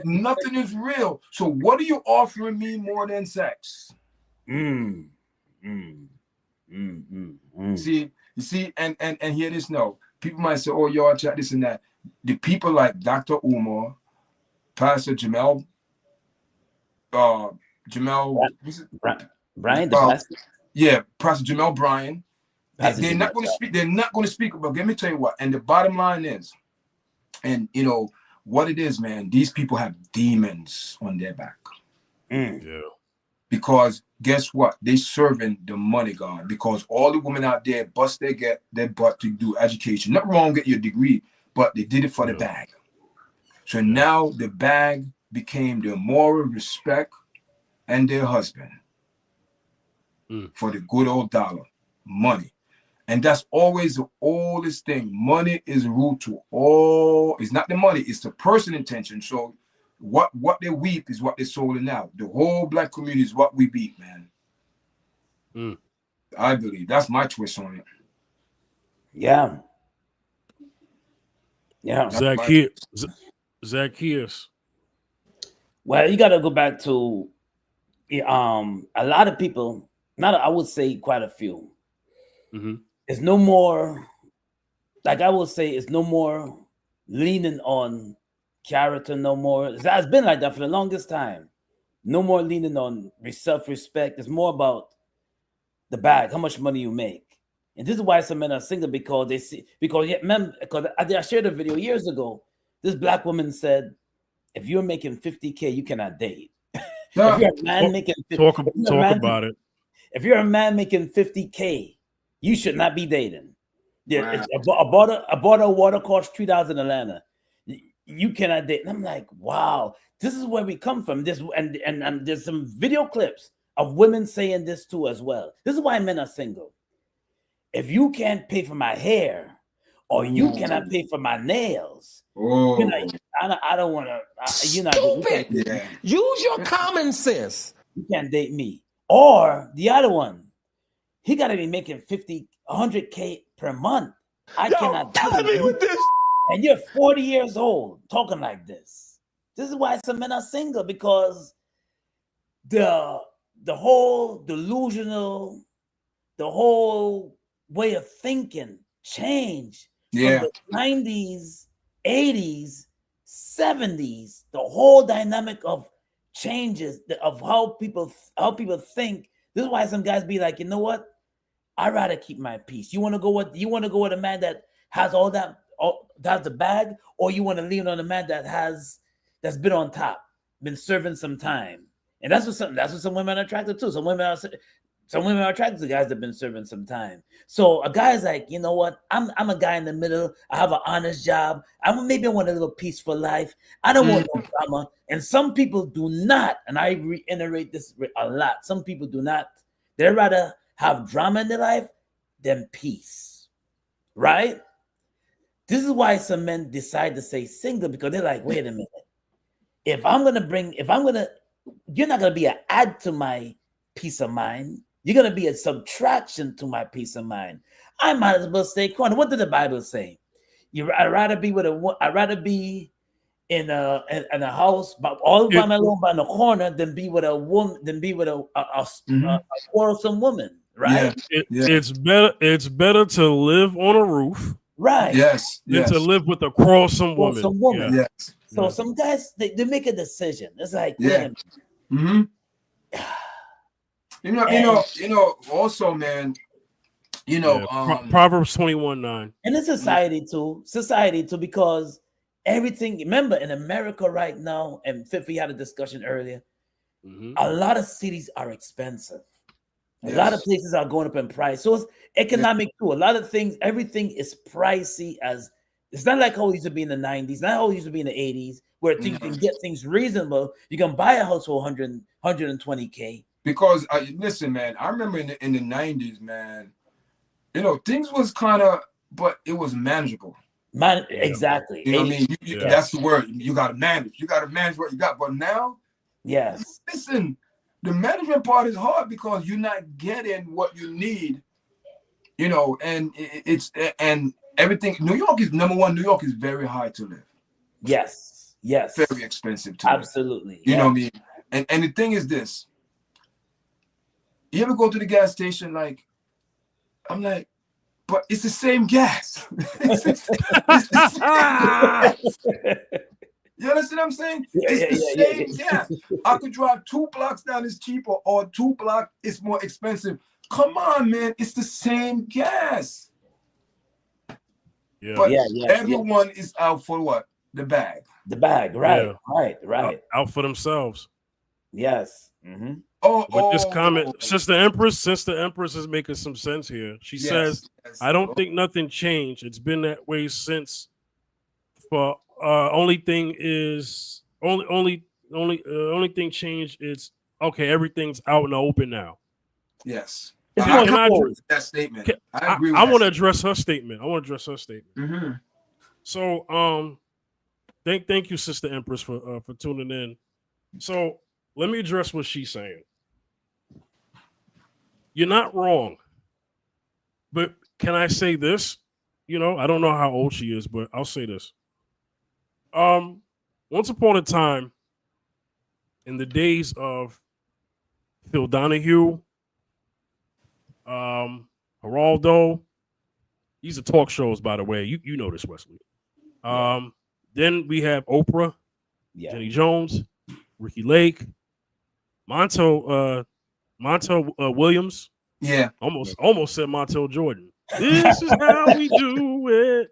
Nothing is real. So what are you offering me more than sex? See, you see, and hear this now. People might say, oh, y'all chat this and that. The people like Dr. Umar, Pastor Jamel, Brian, Pastor Jamel Bryan. They're not going to speak. They're not going to speak about. Let me tell you what. And the bottom line is, and what it is, man, these people have demons on their back. Yeah. Because guess what? They serving the money god. Because all the women out there bust their butt to do education. Not wrong, get your degree, but they did it for the bag. So now the bag became their moral respect and their husband for the good old dollar, money. And that's always the oldest thing. Money is root to all. It's not the money, it's the person intention. So what they weep is what they sold in now. The whole black community is what we beat, man. I believe that's my twist on it. Yeah. Zacchaeus. Well, you got to go back to, a lot of people, not I would say quite a few. Mm-hmm. It's no more, like I would say, it's no more leaning on character no more. It's been like that for the longest time. No more leaning on self-respect. It's more about the bag, how much money you make. And this is why some men are single, because they see, because I shared a video years ago. This black woman said, if you're making 50K, you cannot date. If you're a man making talk about it. If you're a man making 50K, you should not be dating. Wow. I bought a water cost $3 in Atlanta. You cannot date. And I'm like, wow, this is where we come from. This and there's some video clips of women saying this too as well. This is why men are single. If you can't pay for my hair, or you cannot pay for my nails, you're not, I don't want to. You're not. Stupid. You Yeah. Use your common sense. You can't date me. Or the other one, he got to be making 100K per month. I cannot Killing me with this. And you're 40 years old talking like this. This is why some men are single, because the whole delusional, the whole way of thinking changed from the 90s, 80s, 70s. The whole dynamic of changes of how people think. This is why some guys be like, you know what? I'd rather keep my peace. You want to go with a man that has all that, that's the bag, or you want to lean on a man that's been on top, been serving some time. And that's what some women are attracted to. Some women are attracted to guys that have been serving some time. So a guy's like, you know what? I'm a guy in the middle. I have an honest job. Maybe I want a little peaceful life. I don't want no drama. And some people do not, and I reiterate this a lot. Some people do not. They'd rather have drama in their life than peace. Right? This is why some men decide to stay single, because they're like, wait a minute. You're not gonna be an add to my peace of mind. You're gonna be a subtraction to my peace of mind. I might as well stay quiet. What did the Bible say? I'd rather be in a house, but all by my own, by in the corner, than be with a woman, than be with a quarrelsome woman. Right? Yeah. It's better to live on a roof, right? Than to live with a quarrelsome woman. Yes. So some guys they make a decision. It's like, wait a minute. You know, also, man, Proverbs 21:9. And in society too, because everything, remember in America right now, and we had a discussion earlier, a lot of cities are expensive. A lot of places are going up in price. So it's economic too. A lot of things, everything is pricey. It's not like how it used to be in the 90s, not how it used to be in the 80s, where you can get things reasonable. You can buy a house for 120K. Because listen, man, I remember in the 90s, man, things was kind of, but it was manageable. Exactly. You know what I mean? That's the word. You got to manage. You got to manage what you got. But now, listen, the management part is hard because you're not getting what you need, and and everything. New York is number one. New York is very high to live. Yes. Very expensive to live. Absolutely. You know what I mean? And the thing is this. You ever go to the gas station, I'm like, but it's the same gas. It's the same gas. You understand what I'm saying? It's the same gas. I could drive 2 blocks down, it's cheaper, or 2 blocks, it's more expensive. Come on, man. It's the same gas. Yeah. But everyone is out for what? The bag. The bag, right. Right. Out for themselves. Yes. This comment, Sister Empress is making some sense here. She says, I don't think nothing changed. It's been that way since. For only thing changed is everything's out in the open now. Yes. That statement. I agree with I want to address her statement. So thank you, Sister Empress, for tuning in. So let me address what she's saying. You're not wrong. But can I say this? I don't know how old she is, but I'll say this. Once upon a time, in the days of Phil Donahue, Geraldo. These are talk shows, by the way. You know this, Wesley. Then we have Oprah, Jenny Jones, Ricky Lake, Montel Williams. Yeah. Almost said Montel Jordan. This is how we do it.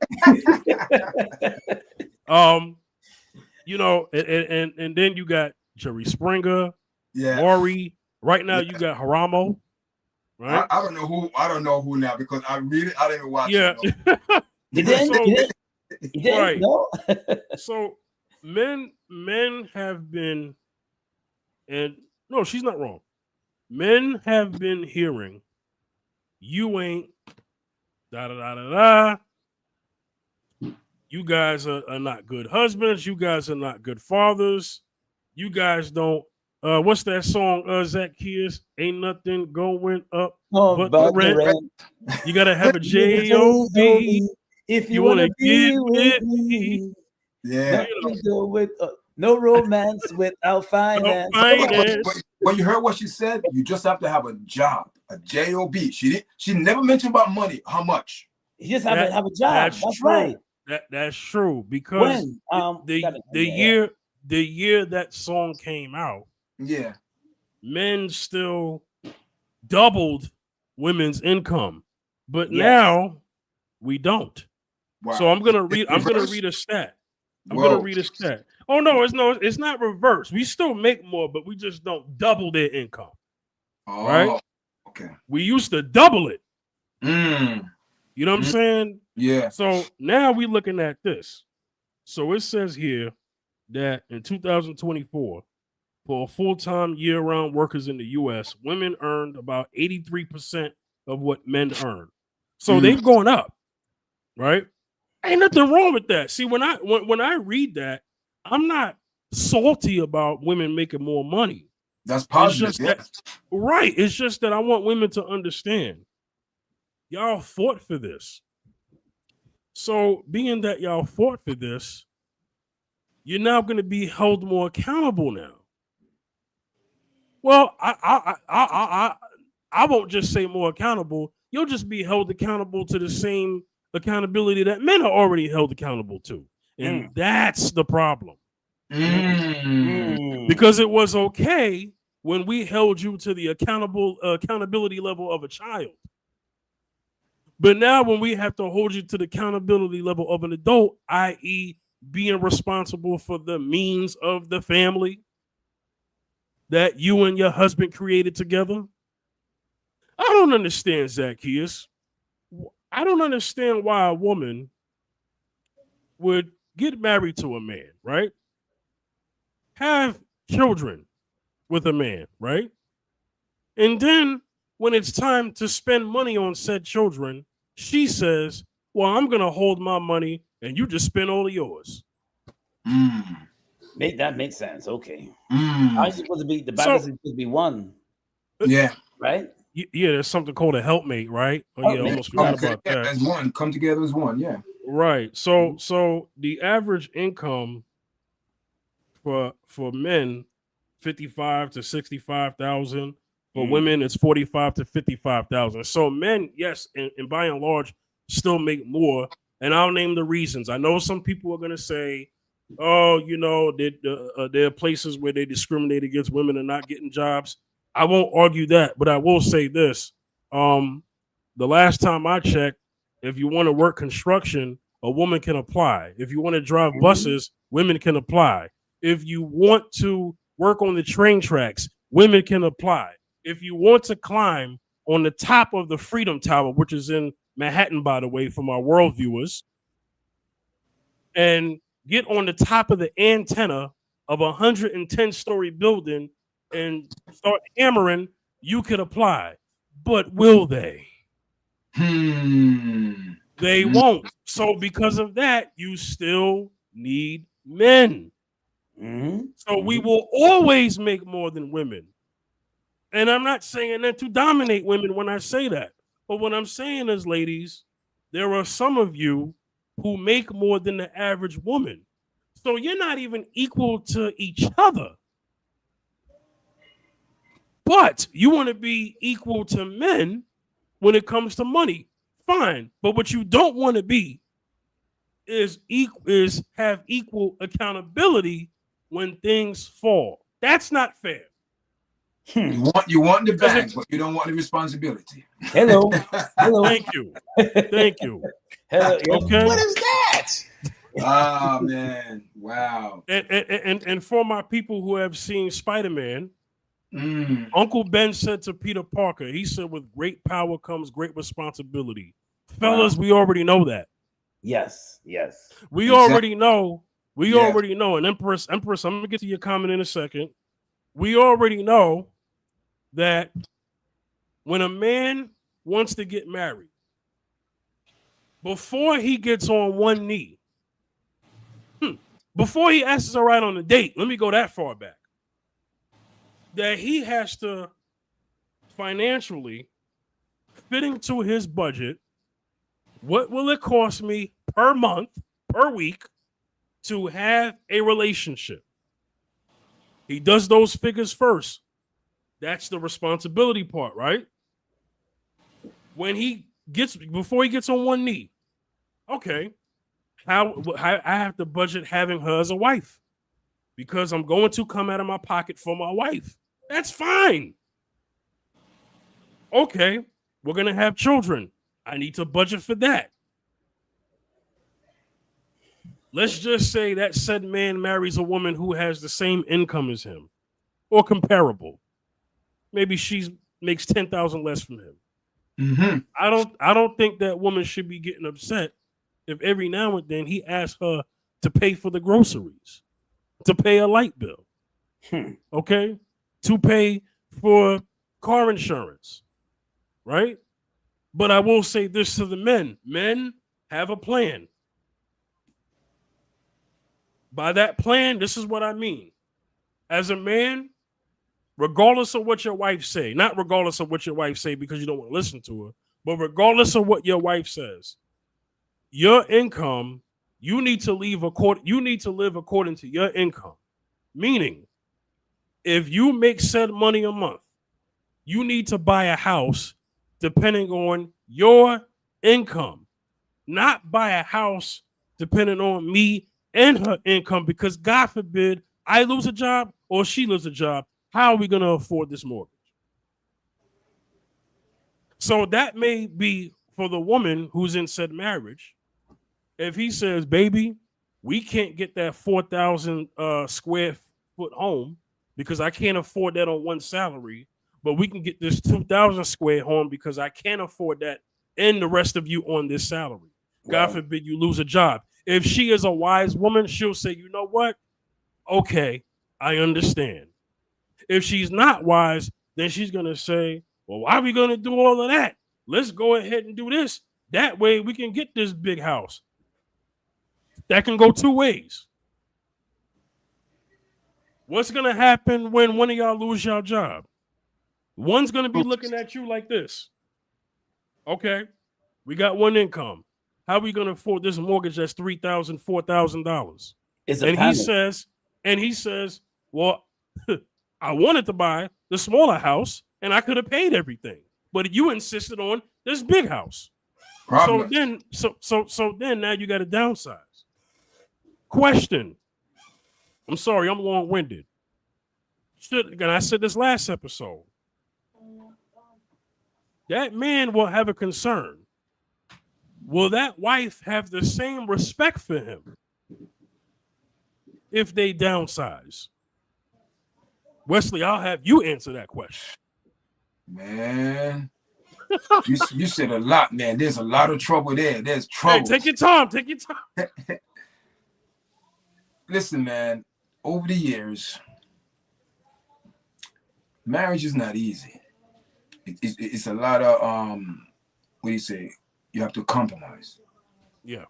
You know, and then you got Jerry Springer, Maury. Right now you got Haramo. Right? I don't know who now because I didn't even watch it. You didn't? Right. No? So men have been, and no, she's not wrong. Men have been hearing, you ain't da da da da da. You guys are not good husbands. You guys are not good fathers. You guys don't. What's that song? Zacchaeus, ain't nothing going up but the rent. You gotta have a J-O-B if you want to be with me. Yeah. No romance without finance. But you heard what she said. You just have to have a job, a J-O-B. She never mentioned about money. How much? You just have to have a job. That's true. Right. That's true because the year that song came out, men still doubled women's income, but now we don't. Wow. So I'm gonna read a stat. I'm gonna read a stat. Oh no, it's not reverse. We still make more, but we just don't double their income. Oh, right? Okay. We used to double it. You know what I'm saying? Yeah. So now we're looking at this. So it says here that in 2024, for full-time year-round workers in the U.S., women earned about 83% of what men earn. So they've gone up, right? Ain't nothing wrong with that. See, when I read that, I'm not salty about women making more money. That's positive. Right. It's just that I want women to understand. Y'all fought for this. So being that y'all fought for this, you're now going to be held more accountable now. Well, I won't just say more accountable. You'll just be held accountable to the same accountability that men are already held accountable to. And that's the problem. Because it was okay when we held you to the accountability level of a child. But now when we have to hold you to the accountability level of an adult, i.e. being responsible for the means of the family that you and your husband created together, I don't understand, Zacchaeus. I don't understand why a woman would get married to a man, right? Have children with a man, right? And then when it's time to spend money on said children, she says, well, I'm going to hold my money and you just spend all of yours. That makes sense. Okay. How is it supposed to be? The Bible is supposed to be one. Yeah. Right? Yeah, there's something called a helpmate, right? Oh, yeah, almost forgot about that. As one, come together as one, yeah. Right. So the average income for men, 55 to 65,000. For women, it's 45 to 55,000. So men, yes, and by and large, still make more. And I'll name the reasons. I know some people are going to say, oh, you know, there are places where they discriminate against women and not getting jobs. I won't argue that, but I will say this. The last time I checked, if you want to work construction, a woman can apply. If you want to drive buses, women can apply. If you want to work on the train tracks, women can apply. If you want to climb on the top of the Freedom Tower, which is in Manhattan, by the way, for my world viewers, and get on the top of the antenna of a 110-story building and start hammering, you could apply. But will they? They won't. So because of that, you still need men. So we will always make more than women. And I'm not saying that to dominate women when I say that. But what I'm saying is, ladies, there are some of you who make more than the average woman. So you're not even equal to each other. But you want to be equal to men when it comes to money. Fine. But what you don't want to be is have equal accountability when things fall. That's not fair. You want the bag, but you don't want the responsibility. Hello. Thank you. Hello. Okay. What is that? Ah, man. Wow. And for my people who have seen Spider-Man, Mm. Uncle Ben said to Peter Parker, he said, with great power comes great responsibility. Wow. Fellas, we already know that. Yes. We Exactly. already know. We Yes. already know. And Empress, I'm going to get to your comment in a second. We already know that when a man wants to get married, before he gets on one knee, before he asks her out on a date, let me go that far back, that he has to financially fit into his budget. What will it cost me per month, per week, to have a relationship? He does those figures first. That's the responsibility part, right? Before he gets on one knee, okay, how I have to budget having her as a wife because I'm going to come out of my pocket for my wife. That's fine. Okay, we're going to have children. I need to budget for that. Let's just say that said man marries a woman who has the same income as him or comparable. Maybe she makes 10,000 less from him. Mm-hmm. I don't think that woman should be getting upset if every now and then he asks her to pay for the groceries, to pay a light bill, okay, to pay for car insurance, right? But I will say this to the men. Men, have a plan. By that plan, this is what I mean. As a man, regardless of what your wife say, not regardless of what your wife say because you don't want to listen to her, but regardless of what your wife says, your income, you need to live according to your income. Meaning, if you make said money a month, you need to buy a house depending on your income, not buy a house depending on me and her income, because God forbid I lose a job or she loses a job. How are we going to afford this mortgage? So that may be for the woman who's in said marriage. If he says, baby, we can't get that 4,000 square foot home because I can't afford that on one salary, but we can get this 2,000 square home because I can't afford that and the rest of you on this salary. God forbid you lose a job. If she is a wise woman, she'll say, you know what? Okay, I understand. If she's not wise, then she's going to say, well, why are we going to do all of that? Let's go ahead and do this. That way we can get this big house. That can go two ways. What's going to happen when one of y'all lose your job? One's going to be looking at you like this. Okay, we got one income. How are we going to afford this mortgage that's $3,000, $4,000? And he says, well, I wanted to buy the smaller house and I could have paid everything, but you insisted on this big house. Problem. So then now you got to downsize. Question. I'm sorry, I'm long-winded. And I said this last episode. That man will have a concern. Will that wife have the same respect for him if they downsize? Wesley, I'll have you answer that question. Man, you said a lot, man. There's a lot of trouble there. There's trouble. Hey, take your time. Listen, man, over the years, marriage is not easy. It's a lot of, what do you say? You have to compromise. Yeah.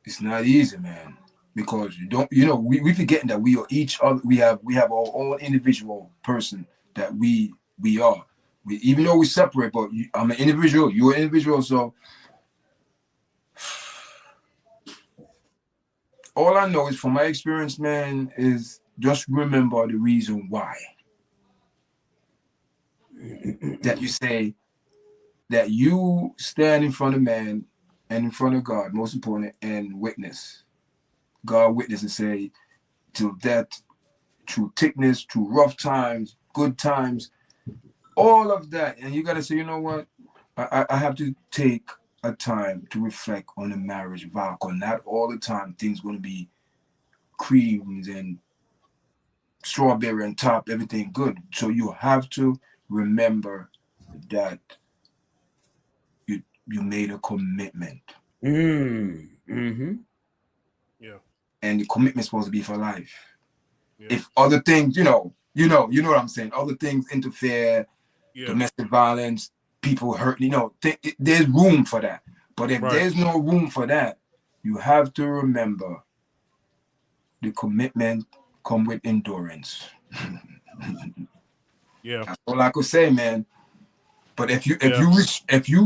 It's not easy, man. Because we forgetting that we are each other. We have our own individual person that we are. Even though we separate, but I'm an individual. You're an individual. So all I know is from my experience, man, is just remember the reason why. That you say that you stand in front of man and in front of God, most important, and witness. God witness and say, till death, through thickness, through rough times, good times, all of that. And you got to say, you know what? I have to take a time to reflect on the marriage vow, because not all the time things going to be creams and strawberry and top, everything good. So you have to remember that you made a commitment. Mm-hmm. Yeah. And the commitment's supposed to be for life. Yeah. If other things, you know what I'm saying, other things interfere, Yeah. domestic violence, people hurt, there's room for that. But if there's no room for that, you have to remember the commitment come with endurance. Yeah. That's all I could say, man. But if you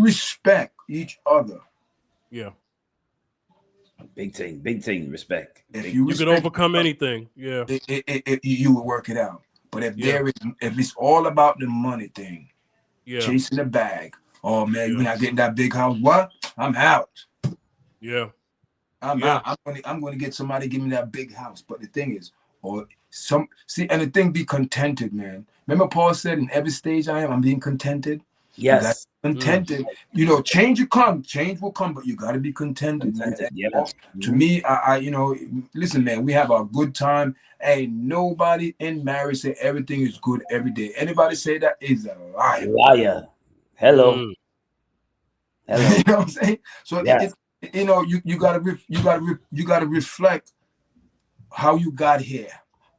respect each other, Yeah. Big thing, respect. if Big, you You could respect overcome anything. Yeah. you will work it out. But if it's all about the money thing, Yeah. chasing the bag, oh man, Yeah. you're not getting that big house. What? I'm out. Yeah. I'm out. I'm going to get somebody to give me that big house. But the thing is, and the thing, be contented, man. Remember Paul said, in every stage I'm being contented. You got yes. contented. Change will come, but you got to be contented, man. Yeah. To me, I listen, man, we have a good time. Ain't nobody in marriage say everything is good every day. Anybody say that is a liar. Liar. Hello. Mm. Hello. You know what I'm saying? So Yes. you gotta reflect how you got here.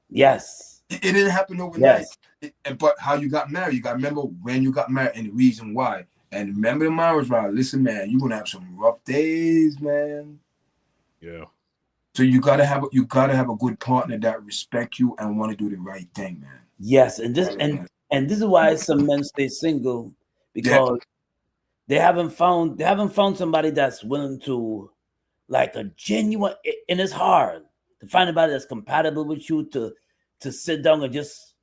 Yes. It didn't happen overnight. Yes. But how you got married, you got to remember when you got married and the reason why. And remember the marriage vow. Listen, man, you're gonna have some rough days, man. Yeah. So you gotta have a good partner that respect you and want to do the right thing, man. Yes. And this is why some men stay single, because they haven't found somebody that's willing to, like, a genuine, and it's hard to find anybody that's compatible with you, to sit down and just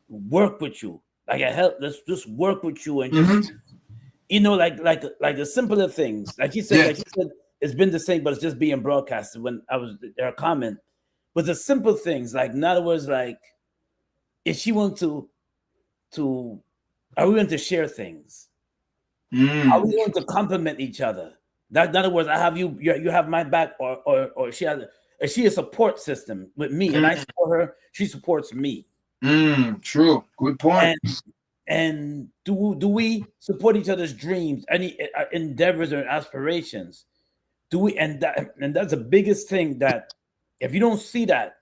work with you. Like, let's just work with you and just, like the simpler things. Like you said, it's been the same, but it's just being broadcasted when I was there, a comment. But the simple things, like, in other words, like, if she wants to are we going to share things? Are we going to compliment each other? That, in other words, I have you have my back, or she has a support system with me, and I support her. She supports me. True. Good point. And do we support each other's dreams, any endeavors or aspirations? Do we? And that's the biggest thing, that if you don't see that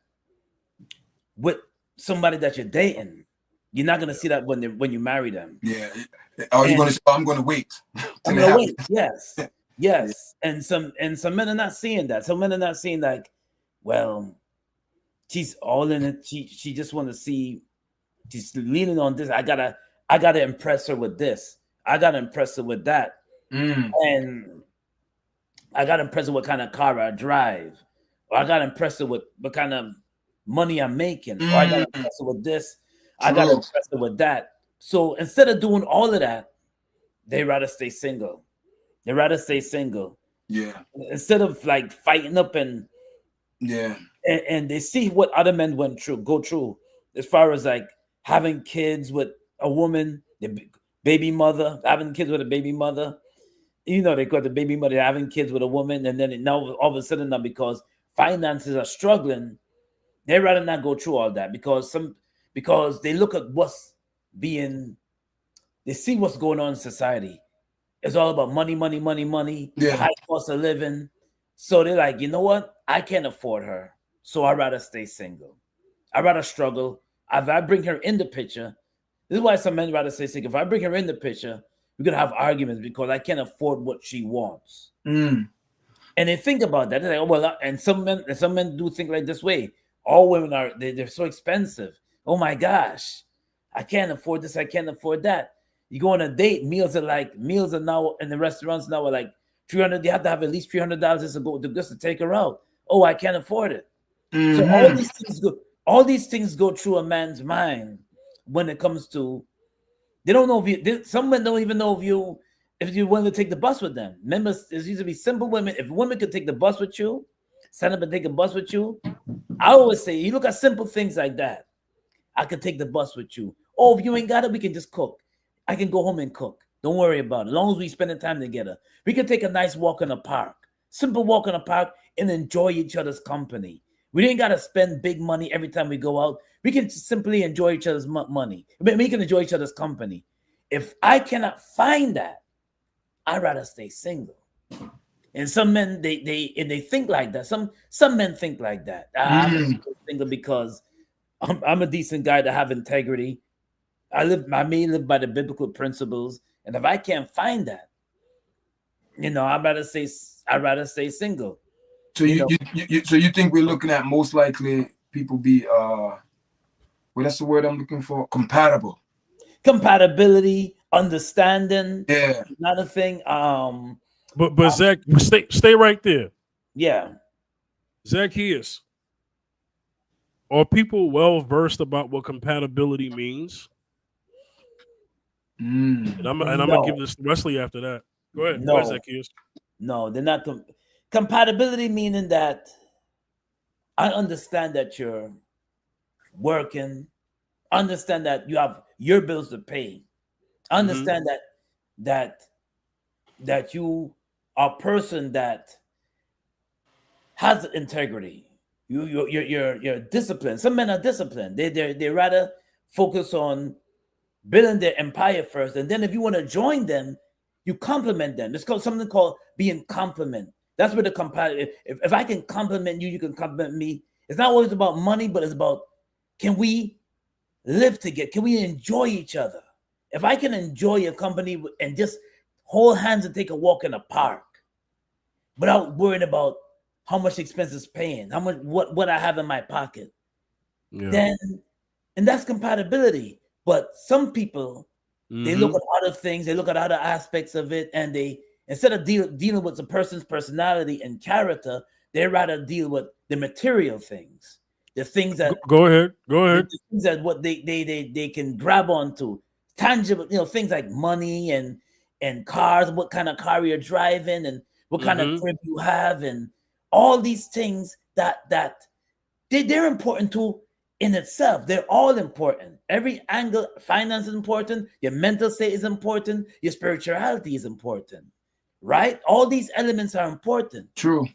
with somebody that you're dating, you're not gonna see that when you marry them. Yeah. Are you gonna say, I'm gonna wait? I'm gonna wait. Yes. Yes. And some men are not seeing that. Some men are not seeing, like, well, she's all in it. She just want to see. She's leaning on this. I gotta impress her with this. I gotta impress her with that. And I gotta impress her what kind of car I drive. Or I gotta impress her with what kind of money I'm making. Or I gotta impress her with this. I gotta impress her with that. So instead of doing all of that, they rather stay single. They rather stay single. Yeah. Instead of, like, fighting up and they see what other men go through, as far as, like, having kids with a woman, the baby mother, having kids with a baby mother. They got the baby mother having kids with a woman, and then now all of a sudden, now, because finances are struggling, they rather not go through all that, because they look at they see what's going on in society. It's all about money, high cost of living. So they're like, you know what? I can't afford her, so I'd rather stay single. I'd rather struggle. If I bring her in the picture, this is why some men rather stay single. If I bring her in the picture, we're gonna have arguments because I can't afford what she wants. And they think about that. They're like, oh, well, and some men do think like this way. All women they're so expensive. Oh my gosh, I can't afford this. I can't afford that. You go on a date, meals are now in the restaurants now are like $300. You have to have at least $300 just to take her out. Oh, I can't afford it. So all these things go through a man's mind when it comes to, they don't know if you, some men don't even know if you're willing to take the bus with them. Remember, there used to be simple women. If women could take the bus with you, stand up and take a bus with you, I always say, you look at simple things like that. I could take the bus with you. Oh, if you ain't got it, we can just cook. I can go home and cook. Don't worry about it. As long as we spend the time together. We can take a nice walk in the park. Simple walk in the park and enjoy each other's company. We ain't got to spend big money every time we go out. We can simply enjoy each other's money. We can enjoy each other's company. If I cannot find that, I'd rather stay single. And some men, they think like that. Some men think like that. I'm single because I'm a decent guy to have integrity. I may live by the biblical principles, and if I can't find that, I'd rather stay single. So you think we're looking at most likely people be well, that's the word I'm looking for, compatible. Compatibility, understanding, Yeah. another thing. But Zach, stay right there. Yeah. Zacchaeus, are people well versed about what compatibility means? And I'm gonna give this to Wesley after that. Go ahead. No. Go ahead, Zacchaeus. No, they're not. Compatibility meaning that I understand that you're working, understand that you have your bills to pay, understand that you are a person that has integrity. You're disciplined. Some men are disciplined. They rather focus on building their empire first, and then if you want to join them, you compliment them. It's called something called being compliment. That's where the compatibility. If I can compliment you, you can compliment me. It's not always about money, but it's about, can we live together? Can we enjoy each other? If I can enjoy your company and just hold hands and take a walk in the park without worrying about how much expense is paying, how much what I have in my pocket, then, and that's compatibility. But some people, they look at other things, they look at other aspects of it, and they, instead of dealing with the person's personality and character, they rather deal with the material things, the things that go ahead. the things that what they can grab onto, tangible, things like money and cars, what kind of car you're driving, and what kind of crib you have, and all these things that they're important too. In itself, they're all important. Every angle, finance is important. Your mental state is important. Your spirituality is important, right? All these elements are important. True.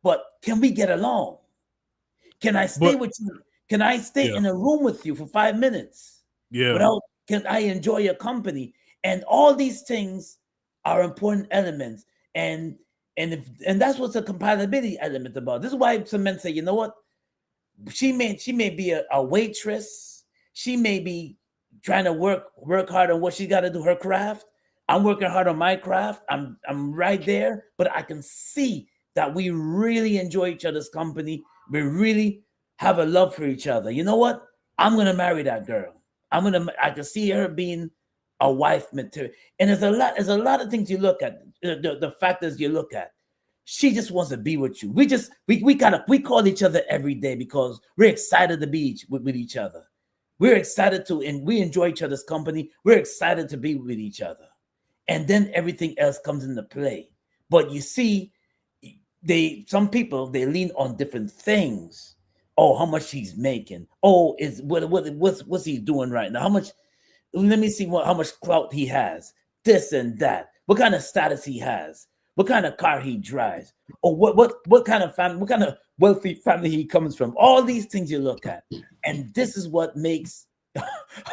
But can we get along? Can I stay with you? Can I stay in a room with you for 5 minutes? Yeah. Can I enjoy your company? And all these things are important elements. And that's what's a compatibility element about. This is why some men say, you know what? She may be a waitress. She may be trying to work hard on what she got to do, her craft. I'm working hard on my craft. I'm right there, but I can see that we really enjoy each other's company. We really have a love for each other. You know what? I'm gonna marry that girl. I can see her being a wife material. And there's a lot of things you look at. The factors you look at. She just wants to be with you. We call each other every day because we're excited to be with each other. We're excited and we enjoy each other's company. We're excited to be with each other. And then everything else comes into play. But you see, some people, they lean on different things. Oh, how much he's making. Oh, what's he doing right now? How much, let me see how much clout he has. This and that. What kind of status he has. What kind of car he drives, or what kind of family, what kind of wealthy family he comes from. All these things you look at, and this is what makes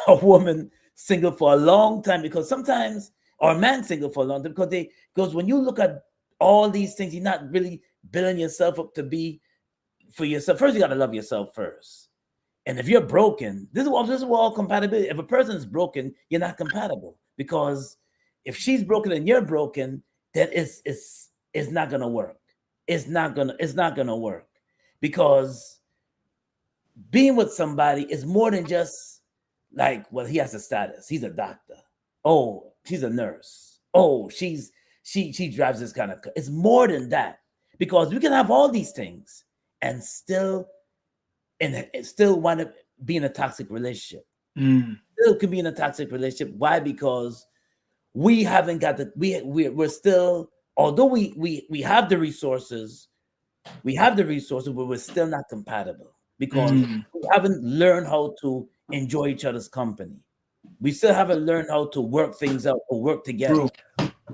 a woman single for a long time. Because sometimes, or a man single for a long time, because when you look at all these things, you're not really building yourself up to be for yourself. First, you got to love yourself first. And if you're broken, this is all compatibility. If a person is broken, you're not compatible, because if she's broken and you're broken, that it's not gonna work. It's not gonna work, because being with somebody is more than just like, well, he has a status. He's a doctor. Oh, she's a nurse. Oh, she drives this kind of car. It's more than that, because we can have all these things and still and it still wind up being a toxic relationship. Mm. Still could be in a toxic relationship. Why? Because we haven't got the we're still, although we have the resources, but we're still not compatible because we haven't learned how to enjoy each other's company. We still haven't learned how to work things out or work together. True.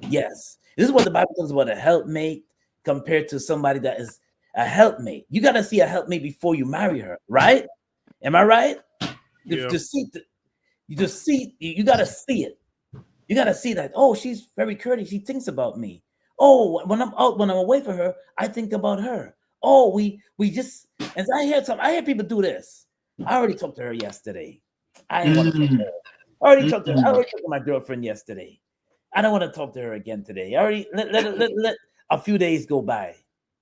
Yes, this is what the Bible talks about, a helpmate compared to somebody that is a helpmate. You got to see a helpmate before you marry her, right? Am I right? Yeah. You just see, you got to see it. You got to see that, oh, she's very courteous. She thinks about me. Oh, when I'm out, when I'm away from her, I think about her. Oh, we just, and I hear people do this. I already talked to her yesterday. I ain't want to talk to her. I already talked to my girlfriend yesterday. I don't want to talk to her again today. I already let a few days go by.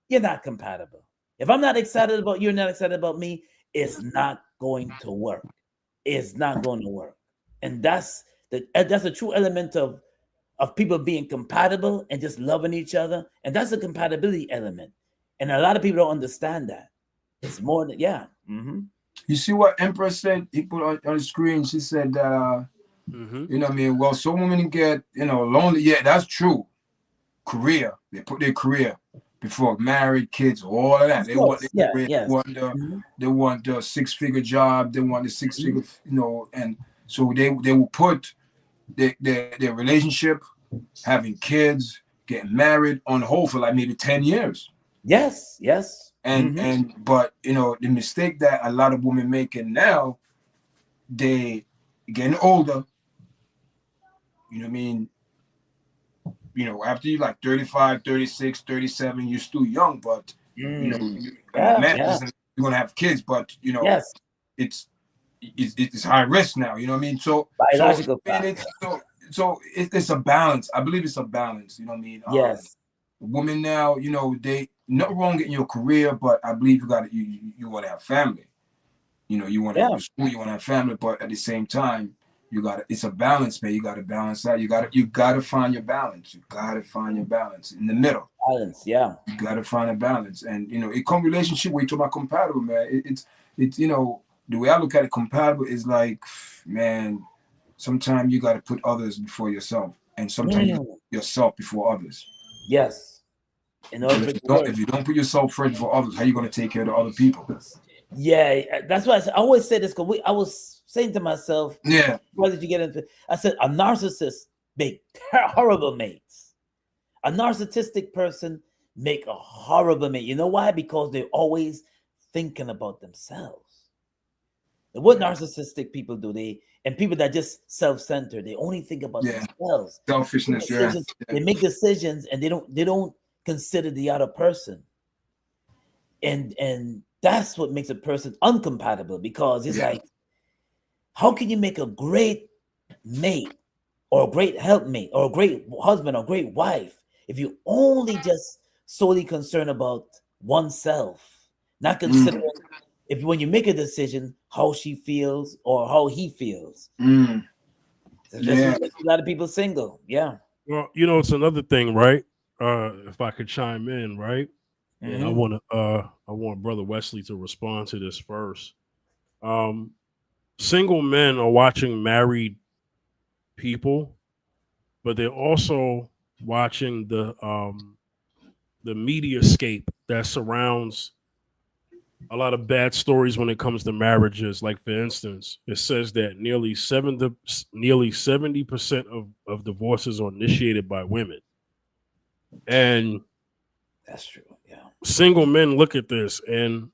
You're not compatible. If I'm not excited about you, you're not excited about me, it's not going to work. It's not going to work. And that's a true element of people being compatible and just loving each other. And that's a compatibility element. And a lot of people don't understand that. It's more than, yeah. Mm-hmm. You see what Empress said? He put on the screen. She said, you know what I mean? Well, some women get, lonely. Yeah, that's true. Career. They put their career before married, kids, all of that. They want their career. They want the 6-figure job. They want the 6-figure, and so they will put their relationship, having kids, getting married on hold for like maybe 10 years. Yes. But the mistake that a lot of women making now, they getting older. You know what I mean? After you like 35, 36, 37, you're still young, but you're gonna have kids, but it's high risk now. You know what I mean? So it's a balance. I believe it's a balance. You know what I mean? Yes. Women now, they not wrong in your career, but I believe you want to have family. You want to go to school, you want to have family, but at the same time, it's a balance, man. You got to balance out. You got to find your balance. You got to find your balance in the middle. Balance, yeah. You got to find a balance, and it come relationship where you talk about compatible, man. It's the way I look at it, compatible is like, man. Sometimes you got to put others before yourself, and sometimes you put yourself before others. Yes. If you don't put yourself first before others, how are you going to take care of the other people? Yeah, that's why I always say this, because I was saying to myself, why did you get into? I said a narcissist make horrible mates. A narcissistic person make a horrible mate. You know why? Because they're always thinking about themselves. And what narcissistic people do, and people that just self-centered, they only think about themselves. Selfishness, They make decisions and they don't consider the other person. And that's what makes a person uncompatible, because it's like, how can you make a great mate or a great helpmate or a great husband or great wife if you only just solely concerned about oneself, not considering when you make a decision, how she feels or how he feels. That's what a lot of people single. Yeah. Well, it's another thing, right? If I could chime in, right? And I want Brother Wesley to respond to this first. Single men are watching married people, but they're also watching the mediascape that surrounds a lot of bad stories when it comes to marriages. Like, for instance, it says that nearly 70% of divorces are initiated by women. And that's true. Yeah. Single men look at this, and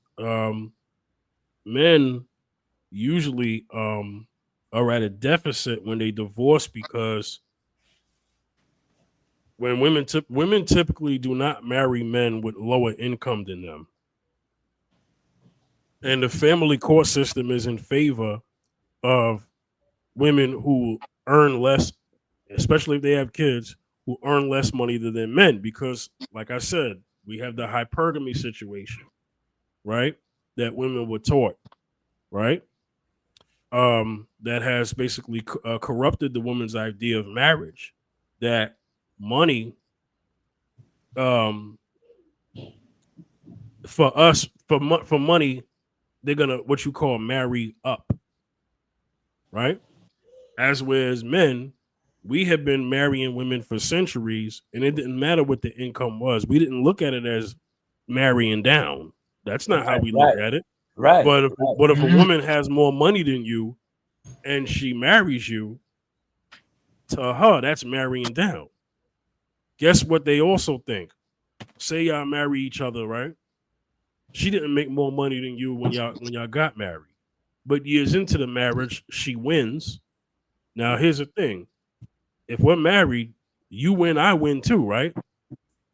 men usually are at a deficit when they divorce, because when women typically do not marry men with lower income than them. And the family court system is in favor of women who earn less, especially if they have kids, who earn less money than men, because, like I said, we have the hypergamy situation, right? That women were taught, right? That has basically corrupted the woman's idea of marriage, that money, for money they're gonna what you call marry up, right? As whereas men, we have been marrying women for centuries, and it didn't matter what the income was. We didn't look at it as marrying down. That's not how we look Right. at it. Right. But if a woman has more money than you and she marries you, to her, that's marrying down. Guess what they also think? Say y'all marry each other, right? She didn't make more money than you when y'all got married. But years into the marriage, she wins. Now here's the thing. If we're married, you win, I win too, right?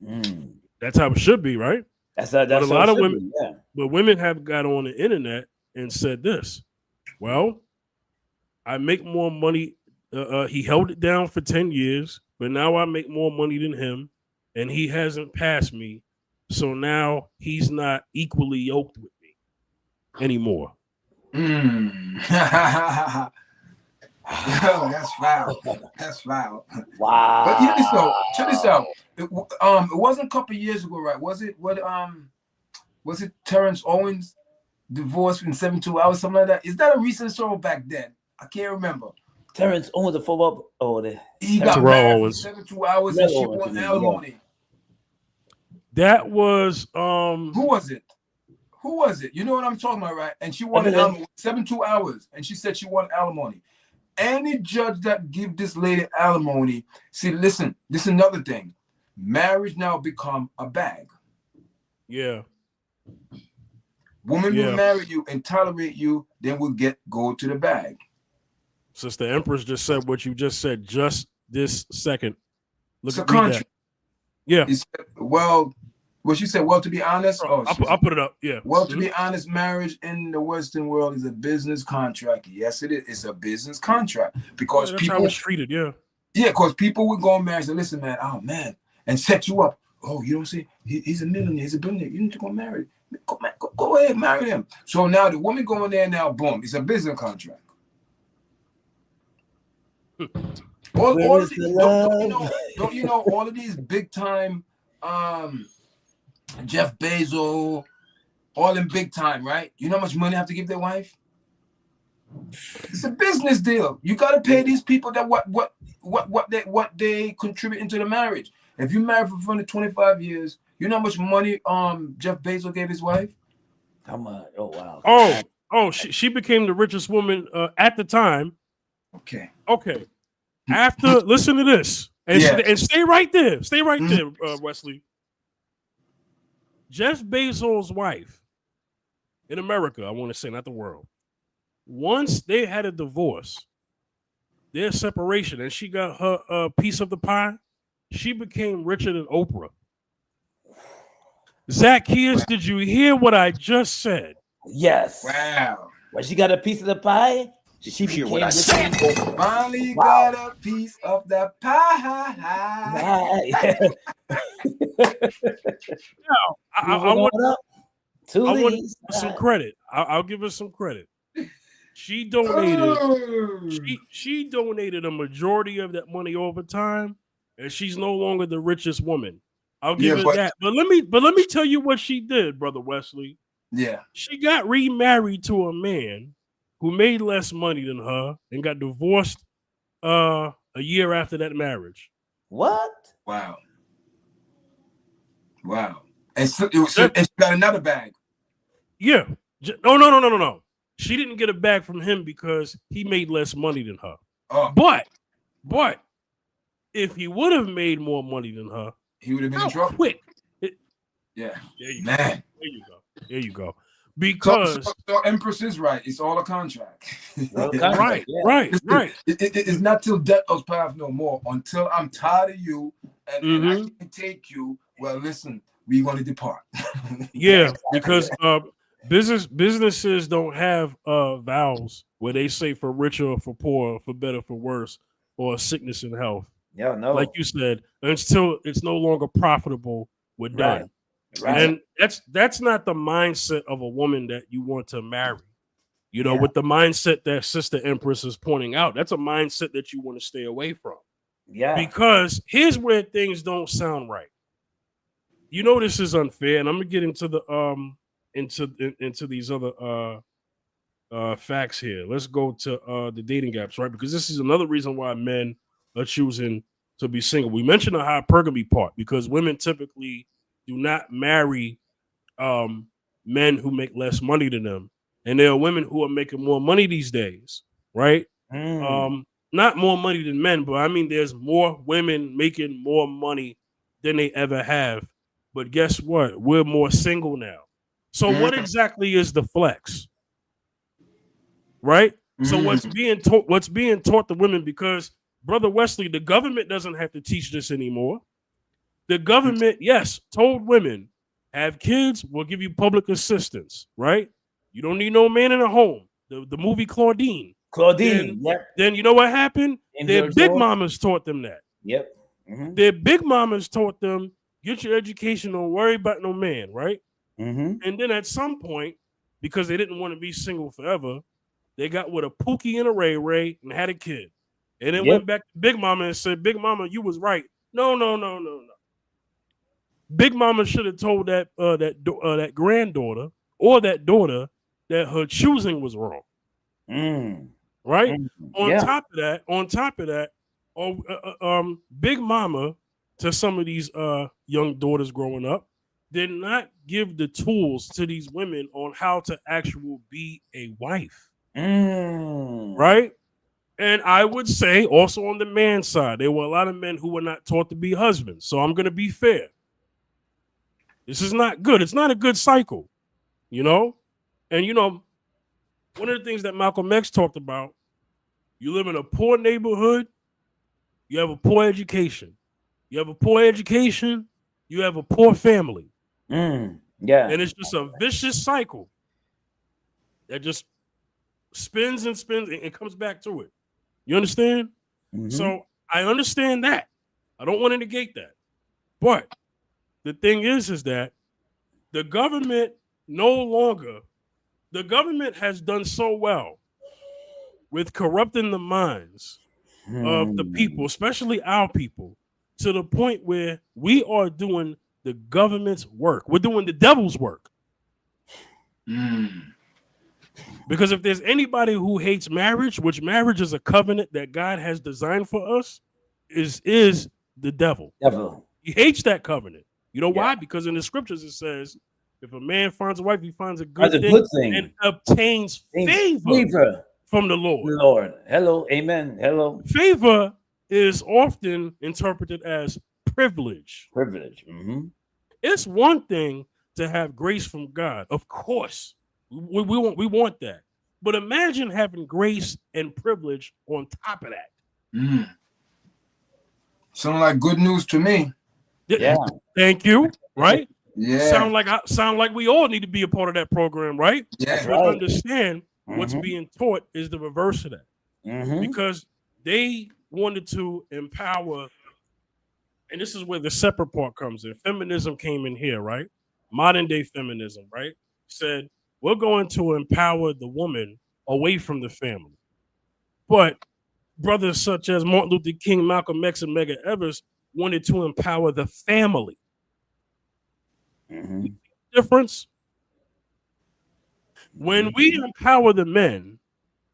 Mm. That's how it should be, right? That's But a how lot it of should women, be, yeah. but women have got on the internet and said this. Well, I make more money. He held it down for 10 years, but now I make more money than him, and he hasn't passed me. So now he's not equally yoked with me anymore. Yo, that's foul. That's foul. Wow. But check this out. It wasn't a couple of years ago, right? Was it Terrence Owens divorced in 72 hours, something like that? Is that a recent story back then? I can't remember. Terrence Owens, the football. He got Terrell married Owens. for 72 hours and she won alimony. That was Who was it? You know what I'm talking about, right? And she won alimony 72 hours, and she said she won alimony. Any judge that give this lady alimony, see, listen, this is another thing. Marriage now become a bag. Yeah. Woman will marry you and tolerate you, then will go to the bag. Sister Empress just said what you just said just this second. It's a contract. Yeah. Well, she said, well, to be honest, I'll put it up. Yeah. Well, to be honest, marriage in the Western world is a business contract. Yes, it is. It's a business contract because that's people how it's treated. Yeah. Yeah, because people would go and marry and say, listen, man, oh man, and set you up. Oh, you don't see, he's a millionaire, he's a billionaire. You need to go marry. Go ahead, marry him. So now the woman going there now, boom, it's a business contract. All of these, don't you know all of these big time Jeff Bezos, all in big time, right? You know how much money they have to give their wife? It's a business deal. You gotta pay these people that what they contribute into the marriage. If you married for 25 years, you know how much money Jeff Bezos gave his wife? How much? Oh wow. She became the richest woman at the time. Okay. After listen to this and stay right there. Stay right there, Wesley. Jeff Bezos' wife in America, I want to say, not the world. Once they had a divorce, their separation, and she got her piece of the pie, she became richer than Oprah. Zacchaeus, did you hear what I just said? Yes. Wow. When she got a piece of the pie, she hear became what I said? Finally got a piece of the pie. Now, I want some credit. I'll give her some credit. She donated. She donated a majority of that money over time, and she's no longer the richest woman. I'll give her that. But let me tell you what she did, Brother Wesley. Yeah. She got remarried to a man who made less money than her and got divorced a year after that marriage. What? Wow. And she got another bag. Yeah. No. She didn't get a bag from him because he made less money than her. Oh. But if he would have made more money than her, he would have been in trouble. Quick. Yeah. There you go. Because so Empress is right. It's all a contract. Right. It's not till death us part no more. Until I'm tired of you and I can take you. Well, listen, we're going to depart. Yeah, because businesses don't have vows where they say for richer or for poor, for better, for worse, or sickness and health. Yeah, no. Like you said, until it's no longer profitable, we're done. Right. And that's not the mindset of a woman that you want to marry. You know, with the mindset that Sister Empress is pointing out, that's a mindset that you want to stay away from. Yeah. Because here's where things don't sound right. You know this is unfair, and I'm gonna get into the into these other facts here. Let's go to the dating gaps, right? Because this is another reason why men are choosing to be single. We mentioned the hypergamy part because women typically do not marry men who make less money than them, and there are women who are making more money these days, right? Not more money than men, but I mean, there's more women making more money than they ever have. But guess what? We're more single now. So what exactly is the flex? Right? So what's being taught to women, because Brother Wesley, the government doesn't have to teach this anymore. The government, yes, told women, have kids, we'll give you public assistance, right? You don't need no man in a home. The movie Claudine. Yep. Then you know what happened? Their big George. mamas taught them that. Yep. Their big mamas taught them, get your education, don't worry about no man, right? And then at some point, because they didn't want to be single forever, they got with a Pookie and a Ray Ray and had a kid. And then went back to Big Mama and said, Big Mama, you was right. No. Big Mama should have told that granddaughter or that daughter that her choosing was wrong. Right? On top of that, Big Mama, to some of these young daughters growing up, did not give the tools to these women on how to actually be a wife. Right? And I would say also on the man side, there were a lot of men who were not taught to be husbands. So I'm going to be fair. This is not good. It's not a good cycle, you know? And, you know, one of the things that Malcolm X talked about, you live in a poor neighborhood, you have a poor education. You have a poor education, you have a poor family. And it's just a vicious cycle that just spins and spins and comes back to it. You understand? So I understand that. I don't want to negate that. But the thing is that the government has done so well with corrupting the minds of the people, especially our people, to the point where we are doing the government's work. We're doing the devil's work. Because if there's anybody who hates marriage, which marriage is a covenant that God has designed for us, is the devil. He hates that covenant. You know why? Because in the scriptures it says, if a man finds a wife, he finds a good thing and obtains favor from the Lord. Hello. Amen. Hello. Favor is often interpreted as privilege. It's one thing to have grace from God. Of course, we want that. But imagine having grace and privilege on top of that. Sound like good news to me. Yeah. Thank you. Right? Yeah. Sound like we all need to be a part of that program, right? Yeah. But understand what's being taught is the reverse of that. Because they wanted to empower, and this is where the separate part comes in. Feminism came in here, right? Modern day feminism, right? Said, we're going to empower the woman away from the family. But brothers such as Martin Luther King, Malcolm X, and Medgar Evers wanted to empower the family. Difference? When we empower the men,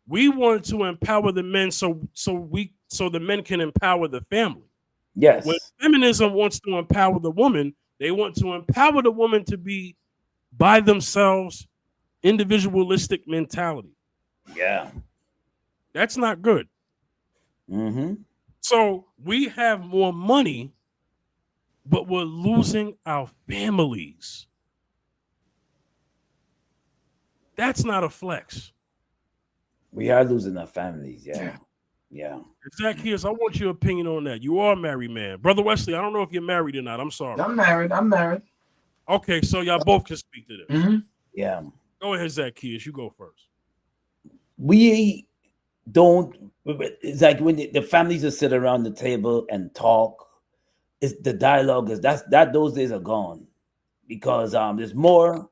we want to empower the men so the men can empower the family. Yes. When feminism wants to empower the woman, they want to empower the woman to be by themselves, individualistic mentality. Yeah. That's not good. So we have more money, but we're losing our families. That's not a flex. We are losing our families. Yeah. Zacchaeus, I want your opinion on that. You are a married man. Brother Wesley, I don't know if you're married or not. I'm sorry. I'm married. Okay, so y'all both can speak to this. Yeah. Go ahead, Zacchaeus. You go first. We don't, it's like when the families just sit around the table and talk, it's the dialogue is those days are gone, because there's more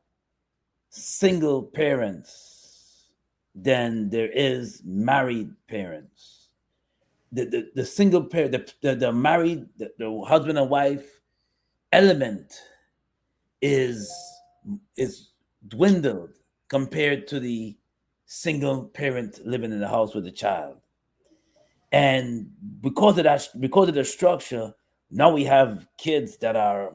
single parents than there is married parents. The single parent, the married, the husband and wife element is dwindled compared to the single parent living in the house with a child. And because of that, because of the structure, now we have kids that are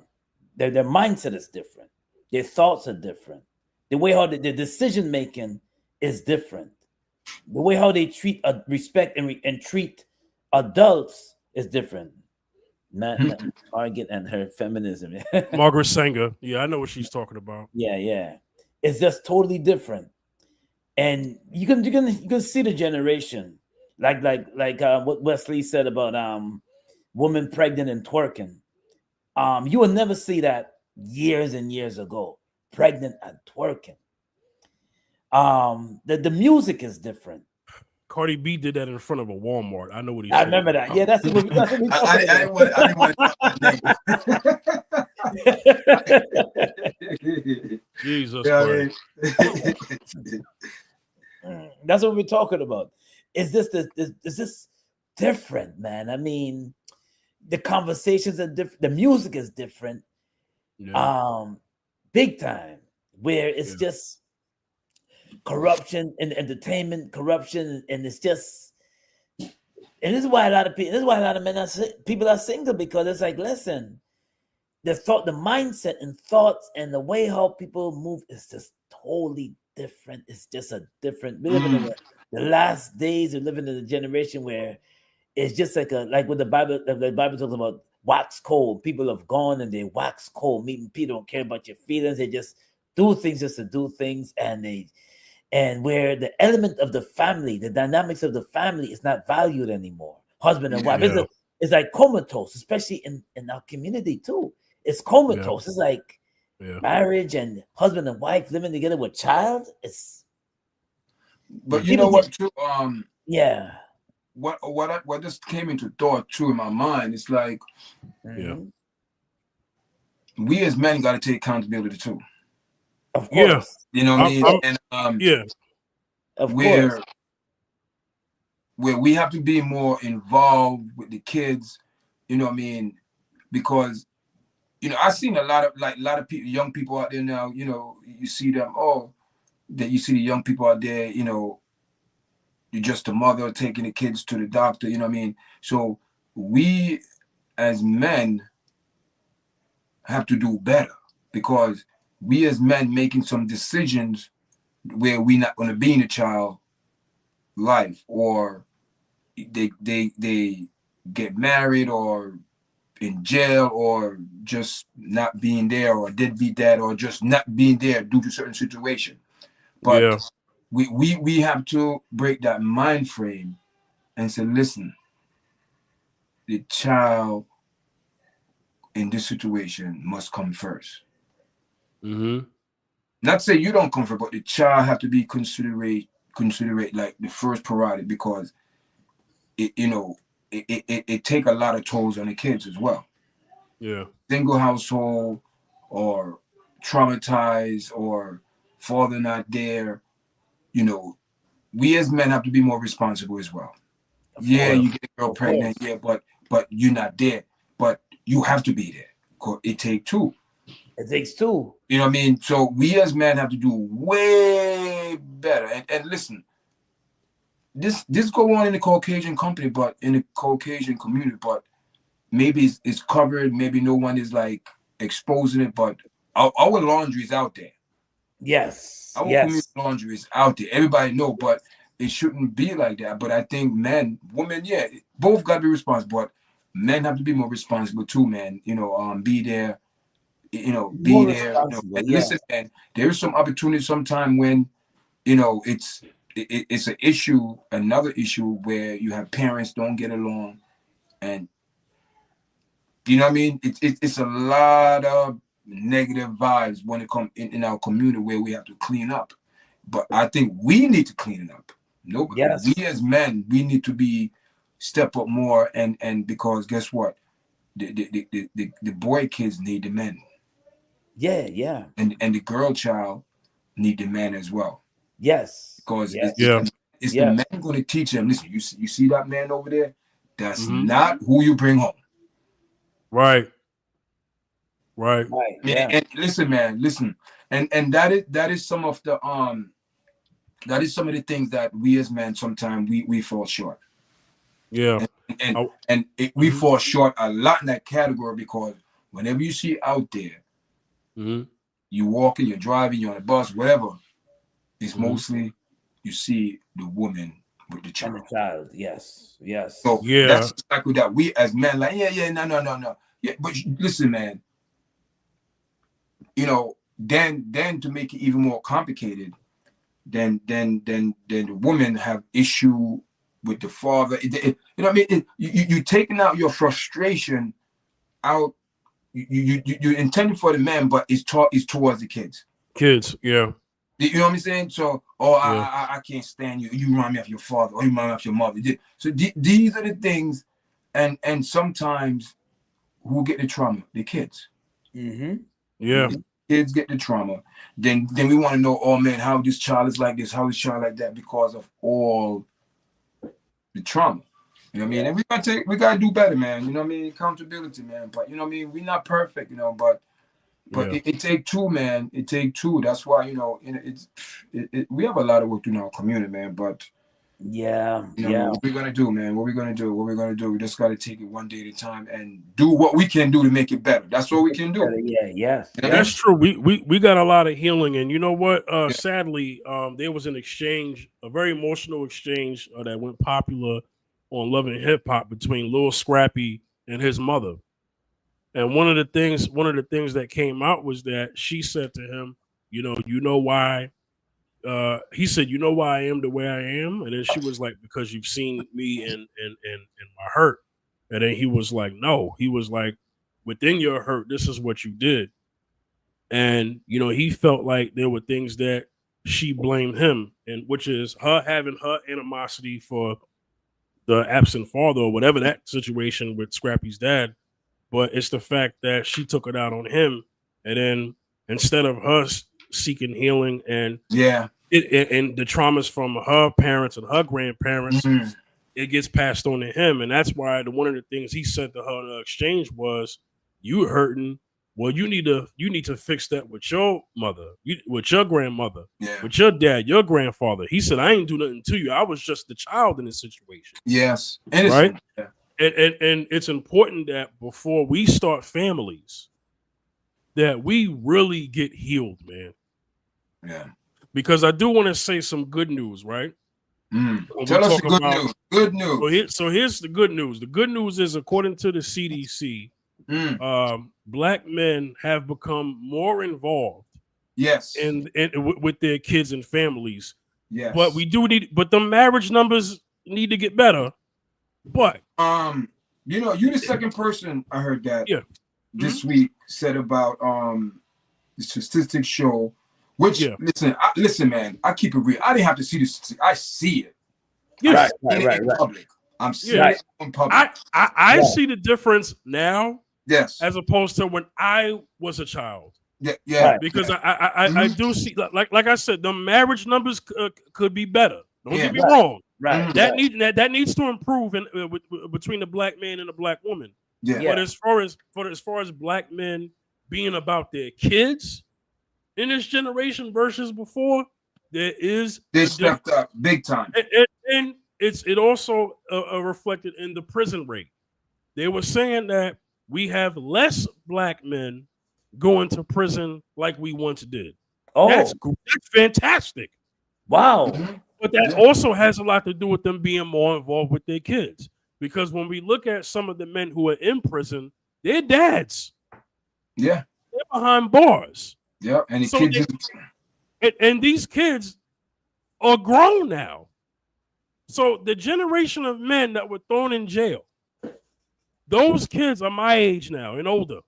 their mindset is different, their thoughts are different, the way how their decision making is different, the way how they treat respect and treat adults is different. Not Margaret and her feminism. Margaret Sanger. Yeah, I know what she's talking about. Yeah. It's just totally different. And you can see the generation. Like what Wesley said about women pregnant and twerking. You will never see that years and years ago. Pregnant and twerking. The music is different. Cardi B did that in front of a Walmart. I know what he's I saying. remember that. Yeah, that's what we I didn't want to Jesus yeah, Christ. That's what we're talking about. Is this different, man? I mean, the conversations are different. The music is different. Yeah. Big time. Where it's just corruption and entertainment, corruption, and it's just. And this is why a lot of people. This is why a lot of men people are single, because it's like, listen, the mindset and thoughts and the way how people move is just totally different. It's just a different. We live in the last days. We're living in a generation where it's just like what the Bible talks about, wax cold. People have gone and they wax cold. Meaning people don't care about your feelings. They just do things just to do things, and where the element of the family, the dynamics of the family is not valued anymore. Husband and wife. Yeah. It's like comatose, especially in our community too. It's comatose. It's like marriage and husband and wife living together with child. But you know what, too? Yeah. What just came into thought too in my mind? It's like, we as men got to take accountability too. Of course. You know what I mean? And of course. Where we have to be more involved with the kids, you know what I mean? Because, you know, I've seen a lot of people, young people out there now, you know, you see them, you see the young people out there, you know, you're just a mother taking the kids to the doctor, you know what I mean? So we as men have to do better, because we as men making some decisions where we're not going to be in a child life, or they get married or in jail, or just not being there, or deadbeat dad, or just not being there due to certain situation. But we have to break that mind frame and say, listen, the child in this situation must come first. Not say you don't come first, but the child have to be considerate like the first priority, because it take a lot of tolls on the kids as well. Single household, or traumatized, or father not there, you know, we as men have to be more responsible as well. You get a girl pregnant, but you're not there, but you have to be there. It takes two. It takes two. You know what I mean? So we as men have to do way better. And listen, this go on in the Caucasian company, but in the Caucasian community, but maybe it's covered, maybe no one is like exposing it, but our laundry is out there. Yes. Our community laundry is out there. Everybody know, but it shouldn't be like that. But I think men, women, both got to be responsible, but men have to be more responsible too, man. You know, be there. You know, be there. You know, and listen, and there is some opportunity sometime when, you know, it's an issue, another issue where you have parents don't get along, and you know what I mean. It's a lot of negative vibes when it comes in our community where we have to clean up. But I think we need to clean it up. We as men, we need to step up more, and because guess what, the boy kids need the men. Yeah. And the girl child need the man as well. Yes. Because it's the man going to teach them. Listen, you see that man over there? That's not who you bring home. Right. And listen, man, listen. and that is some of the things that we as men sometimes we fall short. Yeah. We fall short a lot in that category, because whenever you see out there, you walking, you're driving, you're on a bus, whatever, it's mostly you see the woman with the child. And the child, yes. So Yeah. that's exactly that. We as men, like, no. Yeah, but listen, man. You know, then to make it even more complicated, then the woman have issue with the father. You know what I mean? You taking out your frustration out. You intended for the man, but it's towards the kids. Kids, yeah. You know what I'm saying? So, I can't stand you. You remind me of your father, or you remind me of your mother. So these are the things, and sometimes who get the trauma? The kids. Yeah. The kids get the trauma. Then we want to know, oh man, how this child is like this, how this child like that, because of all the trauma. You know what I mean? And we gotta do better, man. You know what I mean? Accountability, man. But you know what I mean? We're not perfect, you know, but it take two, man. It take two. That's why, you know, we have a lot of work to do in our community, man. But you know, what we're gonna do, man? What we're gonna do? We just gotta take it one day at a time and do what we can do to make it better. That's what we can do. That's true. We got a lot of healing, and you know what? Sadly, there was an exchange, a very emotional exchange that went popular on Love and Hip Hop between Lil Scrappy and his mother. And one of the things that came out was that she said to him, you know why. He said, you know why I am the way I am? And then she was like, because you've seen me in my hurt. And then he was like, no. He was like, within your hurt, this is what you did. And, you know, he felt like there were things that she blamed him, and which is her having her animosity for the absent father or whatever that situation with Scrappy's dad. But it's the fact that she took it out on him. And then instead of her seeking healing and and the traumas from her parents and her grandparents, it gets passed on to him. And that's why one of the things he said to her in the exchange was, you hurting. Well, you need to fix that with your mother, with your grandmother, with your dad, your grandfather. He said, I ain't do nothing to you. I was just the child in this situation. Yes. Right? Yeah. And it's important that before we start families, that we really get healed, man. Yeah. Because I do want to say some good news, right? Tell us the good news. Good news. So here's the good news. The good news is, according to the CDC, Black men have become more involved. Yes. In with their kids and families. Yes. But but the marriage numbers need to get better. But you know, you the second person I heard that this week said about the statistics show, which listen, man, I keep it real. I didn't have to see this. I see it. Yes. Right. In public. I'm seeing it in public. I see the difference now. Yes. As opposed to when I was a child. Yeah. Because I do see, like I said, the marriage numbers could be better. Don't get me wrong. Right. That needs to improve between the black man and the black woman. Yeah. But as far as black men being about their kids in this generation versus before, they stepped up big time. And it also reflected in the prison rate. They were saying that we have less black men going to prison like we once did. Oh, that's fantastic. Wow. But that also has a lot to do with them being more involved with their kids. Because when we look at some of the men who are in prison, they're dads. Yeah. They're behind bars. Yeah. And the kids and these kids are grown now. So the generation of men that were thrown in jail, those kids are my age now and older.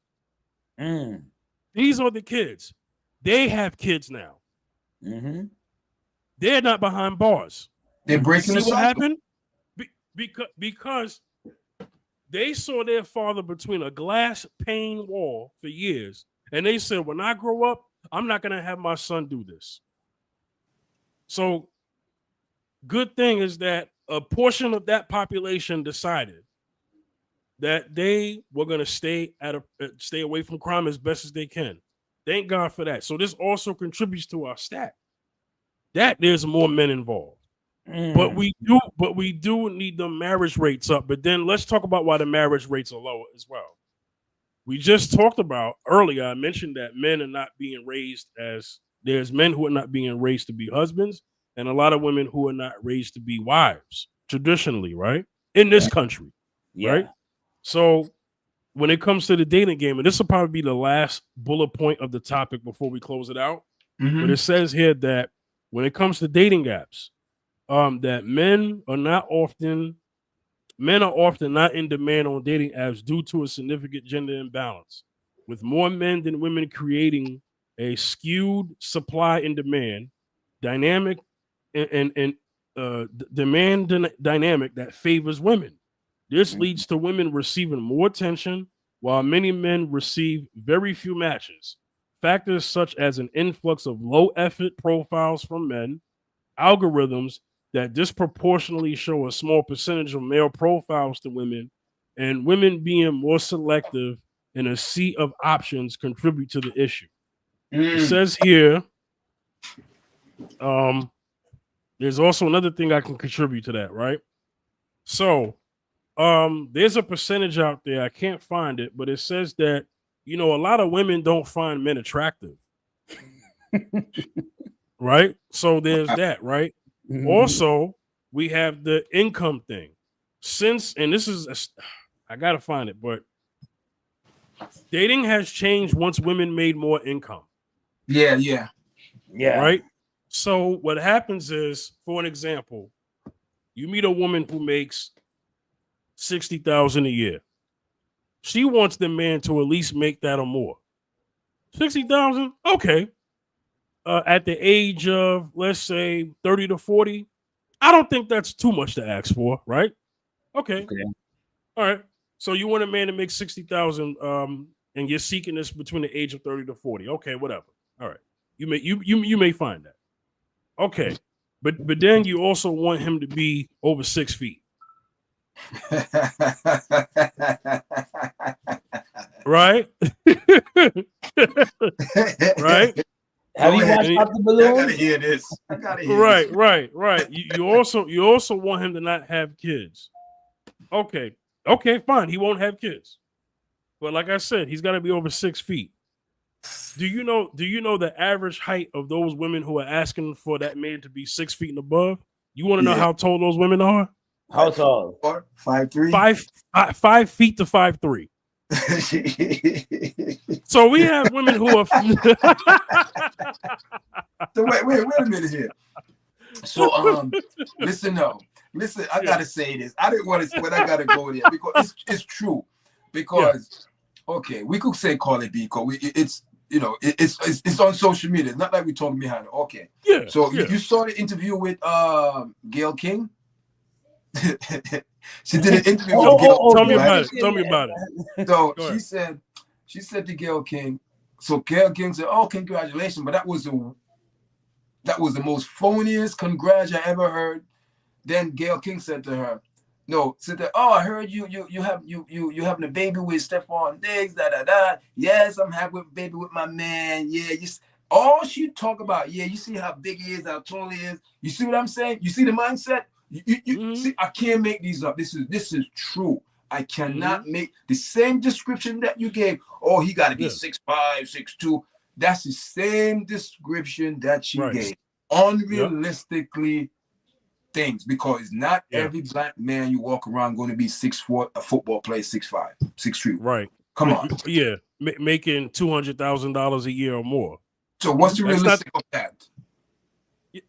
These are the kids. They have kids now. They're not behind bars. They're breaking the cycle. What happened? Because they saw their father between a glass pane wall for years, and they said, when I grow up, I'm not going to have my son do this. So good thing is that a portion of that population decided that they were going to stay away from crime as best as they can. Thank God for that. So this also contributes to our stat that there's more men involved. But we do need the marriage rates up. But then let's talk about why the marriage rates are lower as well. We just talked about earlier. I mentioned that men are not being raised as there's men who are not being raised to be husbands, and a lot of women who are not raised to be wives traditionally, right? In this country, right? So when it comes to the dating game, and this will probably be the last bullet point of the topic before we close it out, but it says here that when it comes to dating apps, that men are often not in demand on dating apps due to a significant gender imbalance, with more men than women creating a skewed supply and demand dynamic and demand dynamic that favors women. This leads to women receiving more attention, while many men receive very few matches. Factors such as an influx of low effort profiles from men, algorithms that disproportionately show a small percentage of male profiles to women, and women being more selective in a sea of options contribute to the issue. It says here, there's also another thing I can contribute to that, right? So, there's a percentage out there, I can't find it, but it says that, a lot of women don't find men attractive. Right? So there's that, right? Also, we have the income thing. I gotta find it, but dating has changed once women made more income. Yeah. Right? So what happens is, for an example, you meet a woman who makes $60,000 a year. She wants the man to at least make that or more. 60,000, okay. At the age of, let's say, 30 to 40, I don't think that's too much to ask for, right? Okay. All right. So you want a man to make 60,000, and you're seeking this between the age of 30 to 40. Okay, whatever. All right. You may find that. Okay. But then you also want him to be over 6 feet. Right? Right? Have you watched Pop the Balloon? I gotta hear this. Right. You also want him to not have kids. Okay, fine. He won't have kids, but like I said, he's got to be over 6 feet. Do you know the average height of those women who are asking for that man to be 6 feet and above? You want to know how tall those women are? How tall? 5'3". 5 feet to 5'3". So we have women who are. So wait a minute here. So listen, I gotta say this. I didn't want to, but I gotta go there because it's true. Because okay, we could say call it because it's it's on social media. It's not like we're talking behind it. Okay. Yeah. So you saw the interview with Gayle King. She did an interview with Gayle. Tell me about it. So she said to Gayle King. So Gayle King said, "Oh, congratulations!" But that was the most phoniest congrats I ever heard. Then Gayle King said to her, "Oh, I heard you having a baby with Stephon Diggs, da. Yes, I'm having a baby with my man. Yeah, all she talk about. Yeah, you see how big he is, how tall he is. You see what I'm saying? You see the mindset? You see, I can't make these up. This is true. I cannot make the same description that you gave. Oh, he got to be 6'5", 6'2". That's the same description that she gave. Unrealistically things, because not every black man you walk around going to be 6'4", a football player 6'5", 6'3". Right. Come on. Yeah, making $200,000 a year or more. So what's the realistic of that?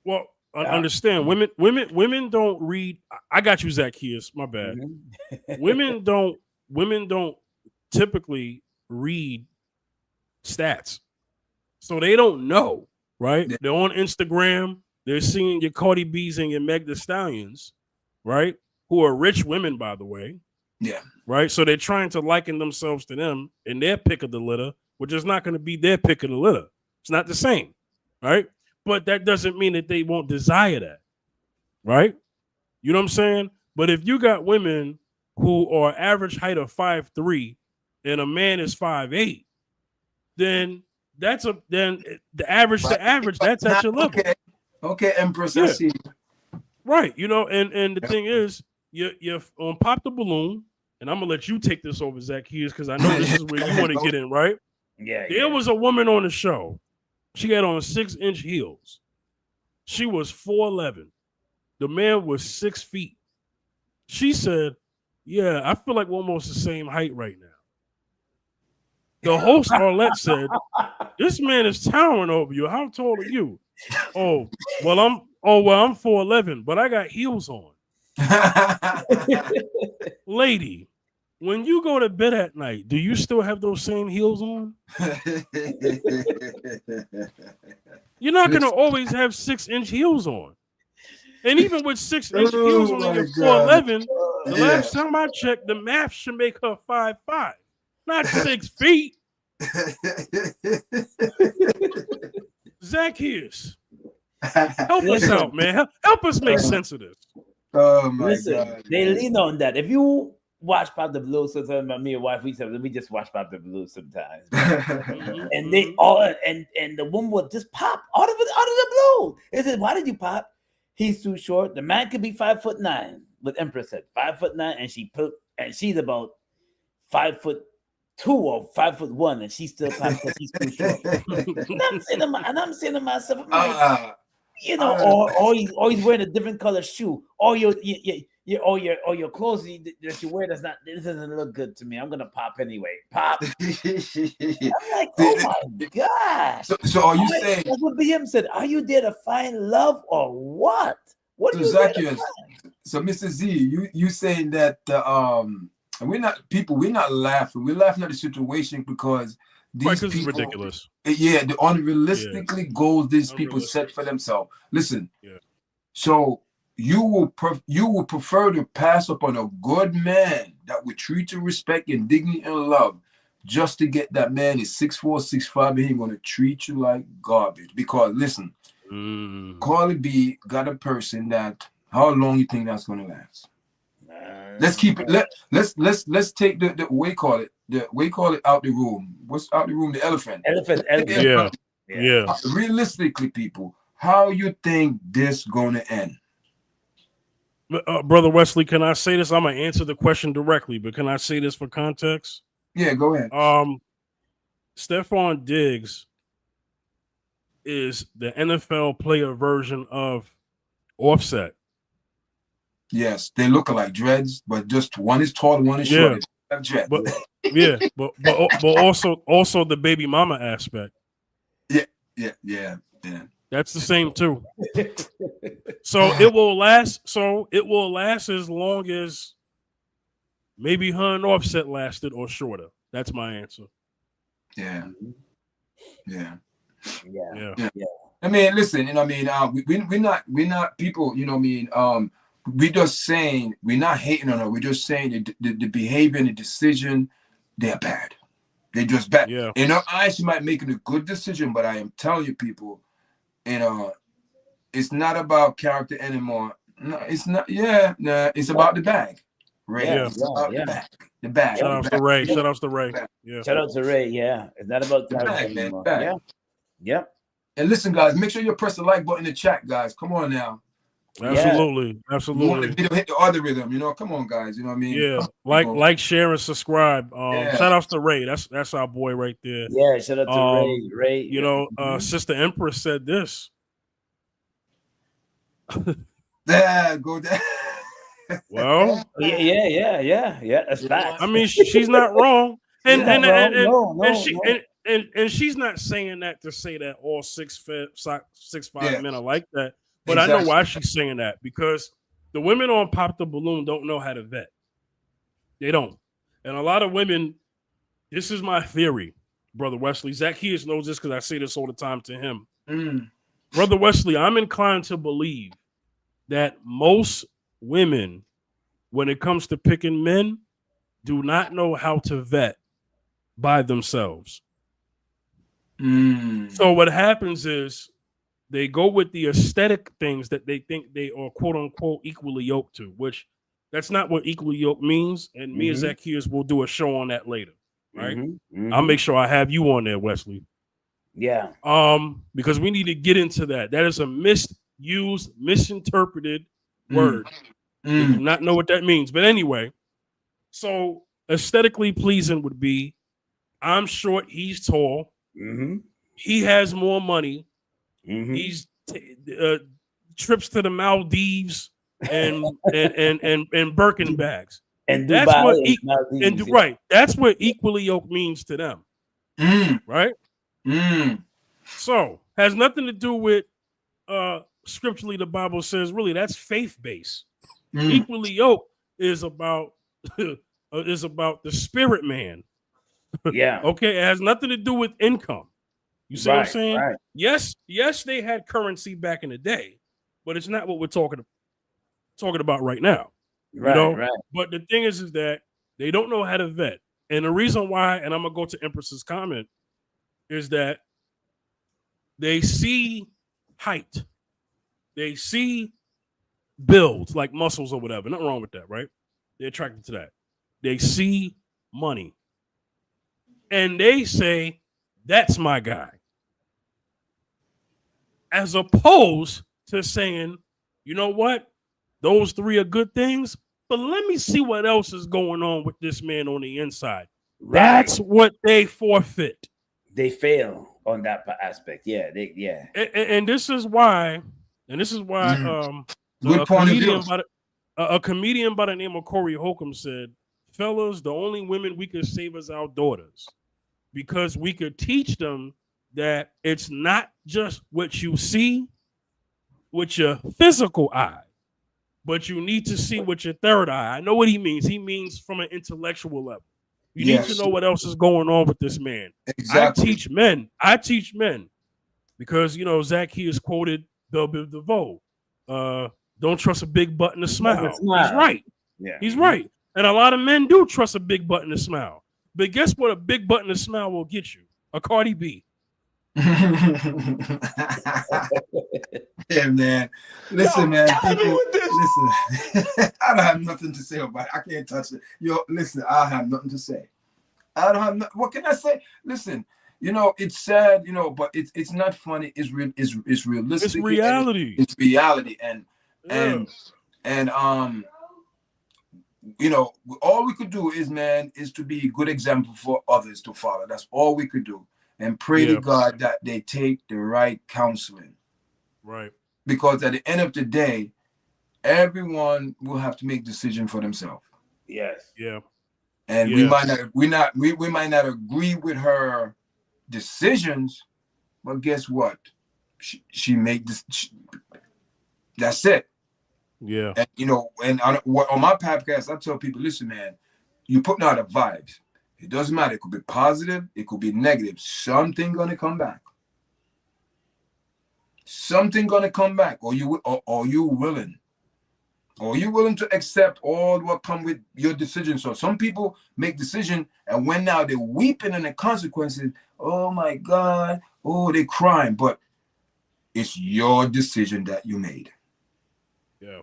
Well, understand, women don't read. I got you, Zacchaeus. My bad. Women don't typically read stats, so they don't know. Right? They're on Instagram. They're seeing your Cardi B's and your Meg Thee Stallions, right? Who are rich women, by the way. Yeah. Right? So they're trying to liken themselves to them in their pick of the litter, which is not going to be their pick of the litter. It's not the same. Right? But that doesn't mean that they won't desire that. Right? You know what I'm saying? But if you got women who are average height of 5'3" and a man is 5'8", then that's then the average to average. That's at your level. Okay, Empress. Yeah. I see. Right. And the thing is, you're on Pop the Balloon, and I'm gonna let you take this over, Zacchaeus, because I know this is where you want to get in, right? Yeah. There was a woman on the show. She had on 6-inch heels. She was 4'11". The man was 6 feet. She said, "Yeah, I feel like we're almost the same height right now." The host Arlette said, "This man is towering over you. How tall are you?" Oh, I'm 4'11", but I got heels on. Lady, when you go to bed at night, do you still have those same heels on? You're not going to always have 6-inch heels on. And even with 6-inch heels on and you're 4'11", the last time I checked, the math should make her 5'5", not 6 feet. Zacchaeus, help us out, man. Help us make sense of this. Oh my Listen, God! they lean on that. If you watch Pop the Blue, sometimes me and wife we just watch Pop the Blue sometimes, and they all and the woman would just pop out of the blue. They said, "Why did you pop?" He's too short. The man could be 5'9", but Empress said 5'9", and she's about 5'2" or 5'1", and she still pops because he's too short. and I'm saying to myself, I'm like, or he's wearing a different color shoe, or your clothes that you wear this doesn't look good to me. I'm gonna pop anyway. Pop. I'm like, oh my gosh. So are you saying that's what BM said? Are you there to find love or what? What are you Zacchaeus? So Mr. Z, you saying that we're not laughing. We're laughing at the situation because these people, it's ridiculous. Yeah, the unrealistically goals these people set for themselves. Listen, so you will prefer to pass up on a good man that would treat you respect and dignity and love just to get that man is 6'4", 6'5", and he's gonna treat you like garbage. Because listen, Carly B got a person that how long you think that's gonna last? Let's keep it. Let's take the we call it out the room. What's out the room? The elephant. Elephant. Yeah. Realistically, people, how you think this gonna end? Brother Wesley, can I say this? I'm gonna answer the question directly, but can I say this for context? Yeah, go ahead. Stephon Diggs is the NFL player version of Offset. Yes, they look like dreads, but just one is tall, one is short. But also the baby mama aspect. Yeah. That's the same too. So it will last. So it will last as long as maybe her and Offset lasted, or shorter. That's my answer. Yeah. I mean, listen, we're not people, we're just saying we're not hating on her. We're just saying the behavior and the decision, they're bad. They're just bad. Yeah. In her eyes, she might make a good decision, but I am telling you, people, it's not about character anymore. No, it's not. Yeah, nah, it's about the bag. Ray. It's about the bag. The bag. Shout out to Ray. Shout out to Ray. Yeah. Shout out to Ray. Yeah, it's not about the bag, anymore. Man. Yeah. And listen, guys, make sure you press the like button in the chat, guys. Come on now. Absolutely. You want the video hit the other rhythm, come on, guys. You know what I mean? Yeah. Like, share, and subscribe. Shout outs to Ray. That's our boy right there. Yeah, shout out to Ray. Ray. Sister Empress said this. Go there. Well, yeah. That's facts. I mean, she's not wrong. And she's not saying that to say that all 6'5" men are like that. But I know why she's saying that, because the women on Pop the Balloon don't know how to vet. They don't. And a lot of women, this is my theory, Brother Wesley. Zacchaeus knows this because I say this all the time to him. Brother Wesley, I'm inclined to believe that most women, when it comes to picking men, do not know how to vet by themselves. So what happens is they go with the aesthetic things that they think they are quote unquote equally yoked to, which that's not what equally yoked means. And me and Zacchaeus will do a show on that later. Right? I'll make sure I have you on there, Wesley. Yeah. Because we need to get into that. That is a misused, misinterpreted word. They do not know what that means. But anyway, so aesthetically pleasing would be I'm short, he's tall, Mm-hmm. he has more money, Mm-hmm. he's trips to the Maldives and Birkin bags. And That's Dubai what and Maldives. Yeah. right. That's what equally yoked means to them. Right? So has nothing to do with scripturally the Bible says really that's faith based. Equally yoked is about the spirit man. Yeah. Okay, it has nothing to do with income. You see what I'm Right. saying? Right. Yes, they had currency back in the day, but it's not what we're talking about right now. You Right. know, Right. but the thing is that they don't know how to vet. And the reason why, and I'm gonna go to Empress's comment, is that they see height, they see build, like muscles or whatever. Nothing wrong with that, right? They're attracted to that. They see money. And they say, that's my guy. As opposed to saying, you know what? Those three are good things, but let me see what else is going on with this man on the inside. Right. That's what they forfeit. They fail on that aspect. Yeah. And this is why, Good point of view. a comedian by the name of Corey Holcomb said, fellas, the only women we could save is our daughters, because we could teach them that it's not just what you see with your physical eye, but you need to see with your third eye. I know what he means. He means from an intellectual level. You need to know what else is going on with this man. Exactly. I teach men because, Zacchaeus quoted Belle Biv DeVoe. Don't trust a big button to smile. He's right. Yeah. He's right. And a lot of men do trust a big button to smile. But guess what a big button to smile will get you? A Cardi B. Yeah, man. Listen, man. People, listen. I don't have nothing to say about it. I can't touch it. Listen, I have nothing to say. I don't have what can I say? Listen, it's sad, but it's not funny. It's real. It's realistic. It's reality. It's reality, and all we could do is to be a good example for others to follow. That's all we could do, and pray to God that they take the right counseling. Right. Because at the end of the day, everyone will have to make decisions for themselves. Yes. Yeah. And we might not agree with her decisions, but guess what? She made this. That's it. Yeah. And on my podcast, I tell people, listen, man, you putting out a vibes. It doesn't matter. It could be positive. It could be negative. Something gonna come back. Something gonna come back. Or you willing? Or are you willing to accept all what come with your decision? So some people make decision, and when now they're weeping and the consequences, oh my God, oh, they're crying. But it's your decision that you made. Yeah.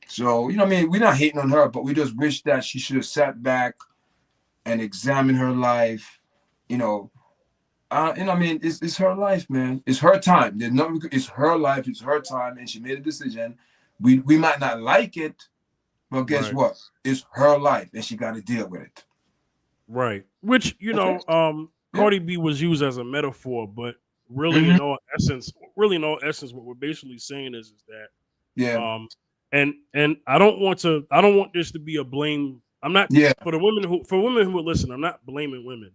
So, we're not hating on her, but we just wish that she should have sat back and examined her life, it's her life, man. It's her time. It's her life. It's her time, and she made a decision. We might not like it, but guess what? It's her life, and she got to deal with it. Right. Which Cardi B was used as a metaphor, but really, in all essence, what we're basically saying is that and I don't want this to be a blame. I'm not for women who would listen. I'm not blaming women.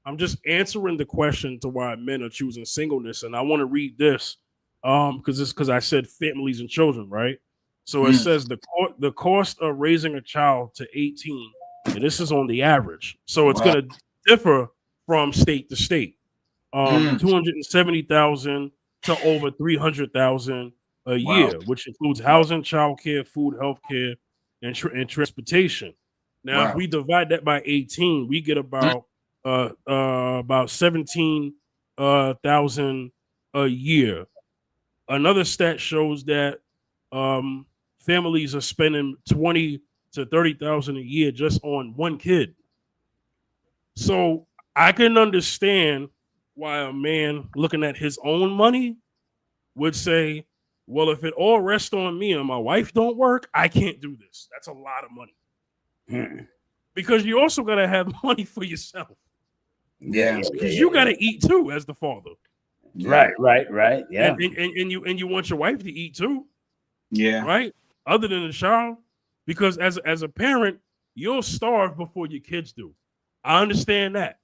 I'm just answering the question to why men are choosing singleness, and I want to read this because I said families and children, right? So it says the cost of raising a child to 18, and this is on the average. So it's going to differ from state to state. 270,000 to over 300,000 a year, which includes housing, childcare, food, healthcare, and transportation. Now, if we divide that by 18, we get about 17,000 a year. Another stat shows that families are spending 20 to 30,000 a year just on one kid. So I can understand why a man looking at his own money would say, well, if it all rests on me and my wife don't work, I can't do this. That's a lot of money. Because you also got to have money for yourself. Yeah. Because you got to eat too as the father. Right. Yeah. And you want your wife to eat too. Yeah. Right? Other than the child. Because as a parent, you'll starve before your kids do. I understand that.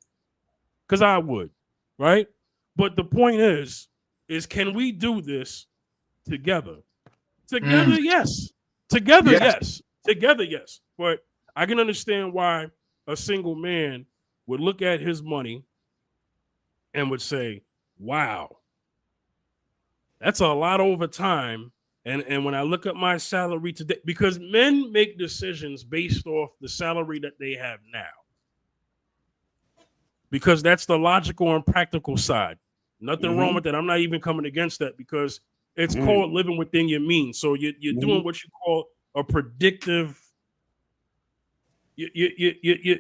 Because I would. Right? But the point is can we do this together? Together, yes. Together, yes. Together, yes. But I can understand why a single man would look at his money and would say, wow, that's a lot over time. And when I look at my salary today, because men make decisions based off the salary that they have now. Because that's the logical and practical side. Nothing wrong with that. I'm not even coming against that because it's called living within your means. So you're doing what you call a predictive. You're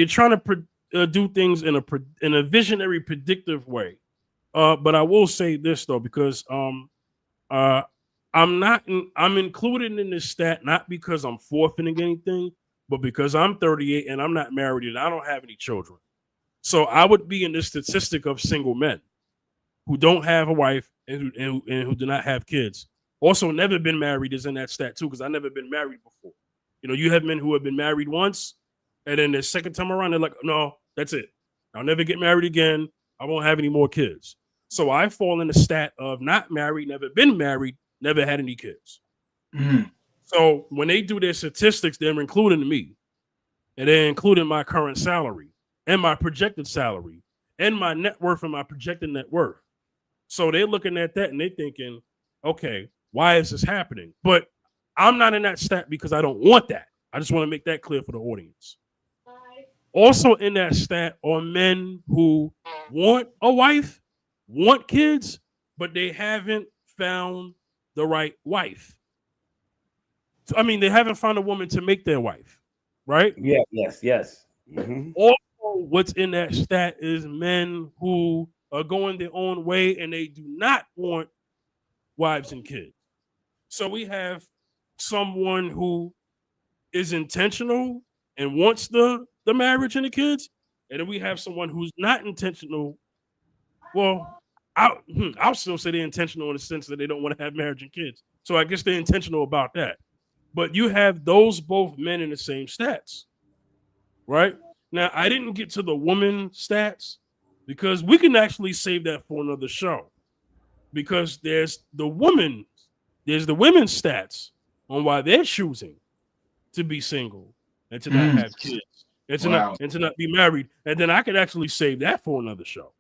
trying to do things in a visionary, predictive way. But I will say this though, because I'm included in this stat not because I'm forfeiting anything, but because I'm 38 and I'm not married and I don't have any children. So I would be in this statistic of single men who don't have a wife and who do not have kids. Also, never been married is in that stat too, because I never been married before. You know, you have men who have been married once, and then the second time around, they're like, no, that's it. I'll never get married again. I won't have any more kids. So I fall in the stat of not married, never been married, never had any kids. So when they do their statistics, they're including me, and they're including my current salary and my projected salary and my net worth and my projected net worth. So they're looking at that and they're thinking, okay, why is this happening? But I'm not in that stat because I don't want that. I just want to make that clear for the audience. Also in that stat are men who want a wife, want kids, but they haven't found the right wife. I mean, they haven't found a woman to make their wife, right? Yeah, yes. Also, what's in that stat is men who are going their own way and they do not want wives and kids. So we have someone who is intentional and wants the marriage and the kids, and then we have someone who's not intentional. Well, I'll still say they're intentional in the sense that they don't want to have marriage and kids. So I guess they're intentional about that. But you have those both men in the same stats, right? Now, I didn't get to the woman stats because we can actually save that for another show. Because there's the women's stats on why they're choosing to be single and to not have kids and to not be married. And then I could actually save that for another show.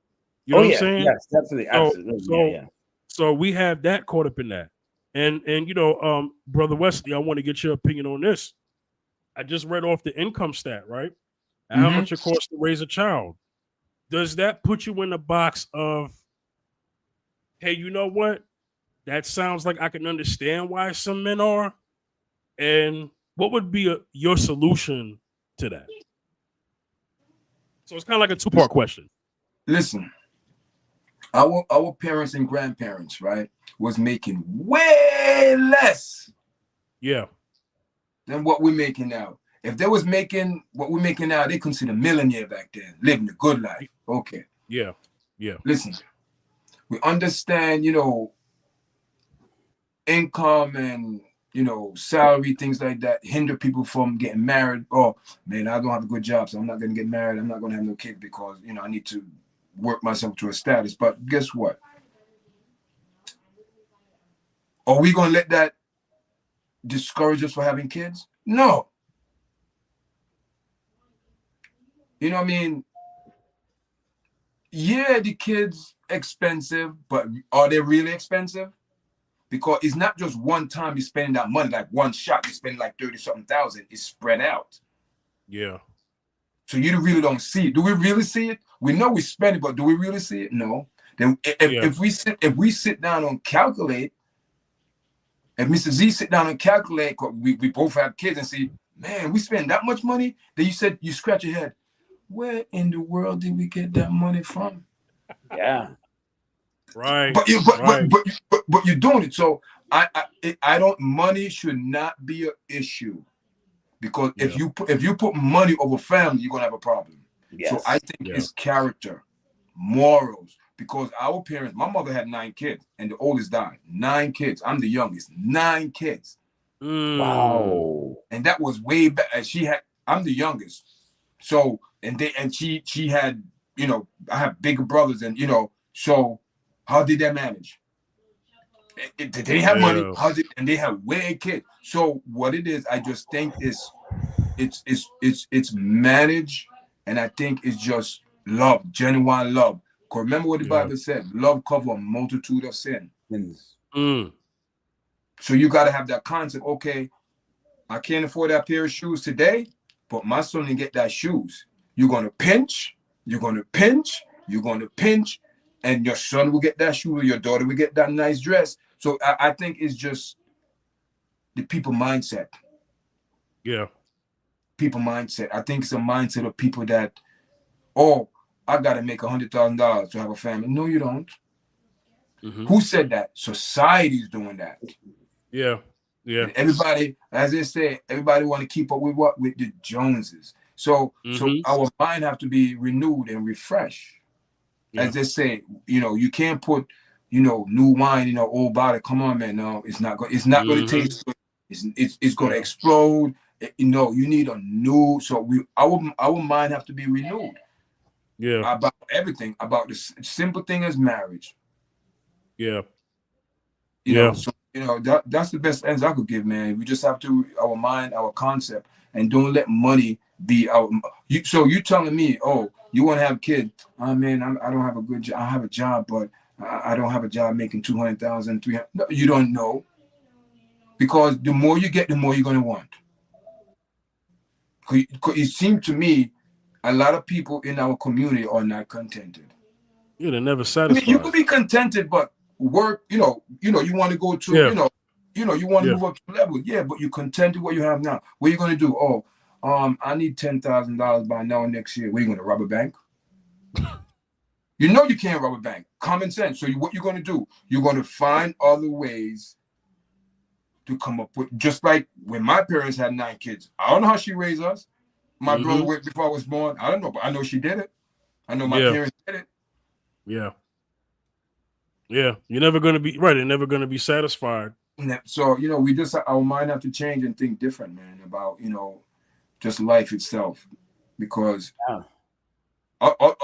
You know what I'm saying? Yes, definitely. Absolutely. So we have that caught up in that. And you know, Brother Wesley, I want to get your opinion on this. I just read off the income stat, right? And how much it costs to raise a child. Does that put you in the box of, hey, you know what? That sounds like I can understand why some men are. And what would be your solution to that? So it's kind of like a two-part question. Listen, our parents and grandparents, right, was making way less than what we're making now. If they was making what we're making now, they consider millionaire back then, living a good life. Okay. Yeah. Listen, we understand, you know, income and, you know, salary, things like that hinder people from getting married. Oh, man, I don't have a good job, so I'm not going to get married. I'm not going to have no kids because, you know, I need to work myself to a status. But guess what? Are we going to let that discourage us for having kids? No. You know what I mean? Yeah, the kids expensive, but are they really expensive? Because it's not just one time you spend that money, like one shot, you spend like 30-something thousand. It's spread out. Yeah. So you really don't see it. Do we really see it? We know we spend it, but do we really see it? No. Then if we sit down and calculate, if Mr. Z sit down and calculate, we both have kids and see, man, we spend that much money. Then you scratch your head. Where in the world did we get that money from? Yeah. Right. But you Right. but you're doing it. So I don't. Money should not be an issue, because Yeah. if you put money over family, you're gonna have a problem. So Yes. I think Yeah. it's character, morals. Because our parents, my mother had 9 kids, and the oldest died. 9 kids. I'm the youngest. 9 kids, Mm. Wow. and that was way back. And I'm the youngest. So she had, I have bigger brothers, and so how did they manage? They didn't have money. Yeah. And they have way kids. So what it is, I just think is it's managed, and I think it's just love, genuine love. Because remember what the Yeah. Bible said: love cover a multitude of sin. Yes. Mm. So you got to have that concept. Okay, I can't afford that pair of shoes today, but my son can get that shoes. You're gonna pinch, you're gonna pinch, you're gonna pinch, and your son will get that shoe, or your daughter will get that nice dress. So I think it's just the people mindset. Yeah. People mindset. I think it's a mindset of people that, oh, I gotta make $100,000 to have a family. No, you don't. Mm-hmm. Who said that? Society's doing that. Yeah. Yeah. And everybody, as they say, everybody want to keep up with what? With the Joneses. So Mm-hmm. our mind have to be renewed and refreshed. Yeah. As they say, you can't put, new wine in an old bottle. Come on, man. No, it's not going. It's not going to Mm-hmm. taste good. It's going to Yeah. explode. You need a new. So our mind have to be renewed Yeah. about everything, about the simple thing as marriage. Yeah. So that's the best answer I could give, man. We just have to our mind, our concept, and don't let money be our. So you telling me, oh, you want to have a kid? Oh man, I don't have a good job. I have a job, but I don't have a job making 200,000, 300. No, you don't know, because the more you get, the more you're gonna want. 'Cause it seems to me, a lot of people in our community are not contented. Yeah. They're never I mean, you satisfied. could be contented, but work, you want to go to, Yeah. you want to Yeah. move up to level. Yeah, but you're content with what you have now. What are you going to do? Oh, I need $10,000 by now next year. What are you going to rob a bank? You can't rob a bank. Common sense. So what you're going to do? You're going to find other ways to come up with. Just like when my parents had 9 kids. I don't know how she raised us. My brother Mm-hmm. went before I was born. I don't know, but I know she did it. I know my Yeah. parents did it. Yeah. Yeah. You're never gonna be right. They're never gonna be satisfied. So we just our mind have to change and think different, man, about just life itself, because Yeah.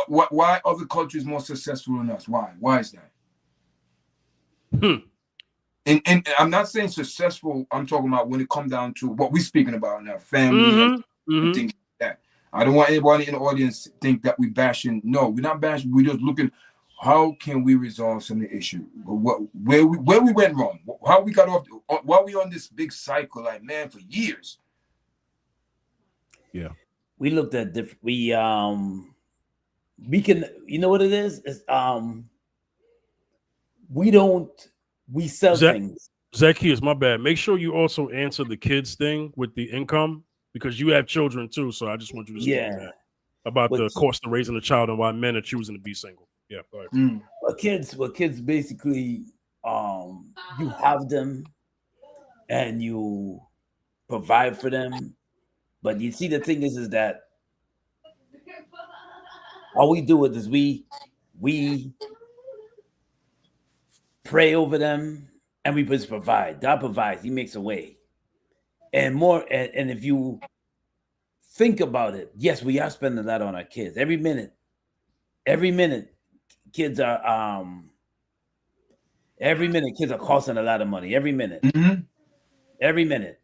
Why other cultures more successful than us? Why is that? Hmm. And I'm not saying successful. I'm talking about when it comes down to what we're speaking about now, family and Mm-hmm. Mm-hmm. things like that. I don't want anybody in the audience to think that we bashing. No, we're not bashing. We're just looking. How can we resolve some of the issue? Where we went wrong? How we got off? Why we on this big cycle, like, man, for years? Yeah. We looked at different. We can. You know what it is? It's, we don't. We sell Zach, things. Zacchaeus, my bad. Make sure you also answer the kids thing with the income, because you have children too. So I just want you to speak to Yeah. that about But the cost of raising a child and why men are choosing to be single. Yeah. Go ahead. kids basically, you have them and you provide for them. But you see, the thing is that all we do is we pray over them and we just provide. God provides. He makes a way. And more. And if you think about it, yes, we are spending a lot on our kids every minute. Every minute, kids are kids are costing a lot of money. Every minute. Mm-hmm. Every minute.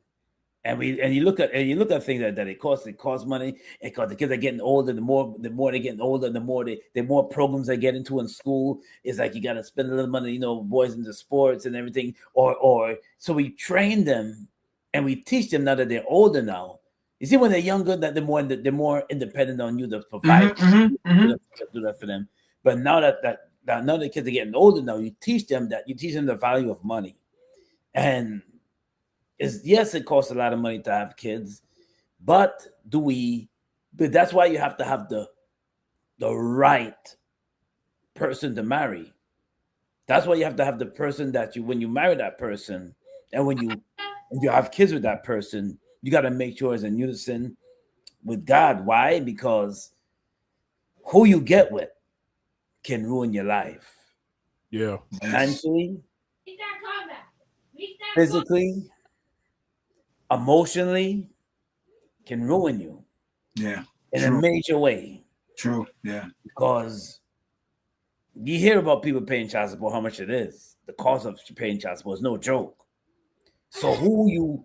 And you look at things that it costs money, and because the kids are getting older, the more they're getting older, the more programs they get into in school. It's like you got to spend a little money, boys into sports and everything, or so we train them and we teach them now that they're older now. You see, when they're younger, that they're more independent on you to provide, Mm-hmm. do that for them. But now that now the kids are getting older, now you teach them the value of money, and yes, it costs a lot of money to have kids, but that's why you have to have the right person to marry. That's why you have to have the person that you, when you marry that person, and when you have kids with that person, you got to make sure it's in unison with God. Why? Because who you get with can ruin your life. Yeah. Mentally, physically, emotionally, can ruin you Yeah. in a True. major way. True. Yeah. Because you hear about people paying child support, how much it is. The cost of paying child support is no joke. So who you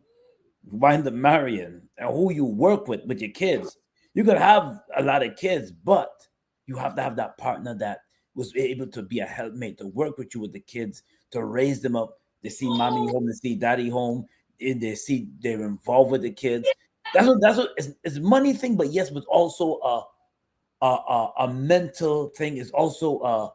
wind up marrying and who you work with your kids, you could have a lot of kids, but you have to have that partner that was able to be a helpmate, to work with you with the kids, to raise them up. They see mommy home, they see daddy home, and they see they're involved with the kids. That's what it's money thing, but yes, but also a mental thing, is also a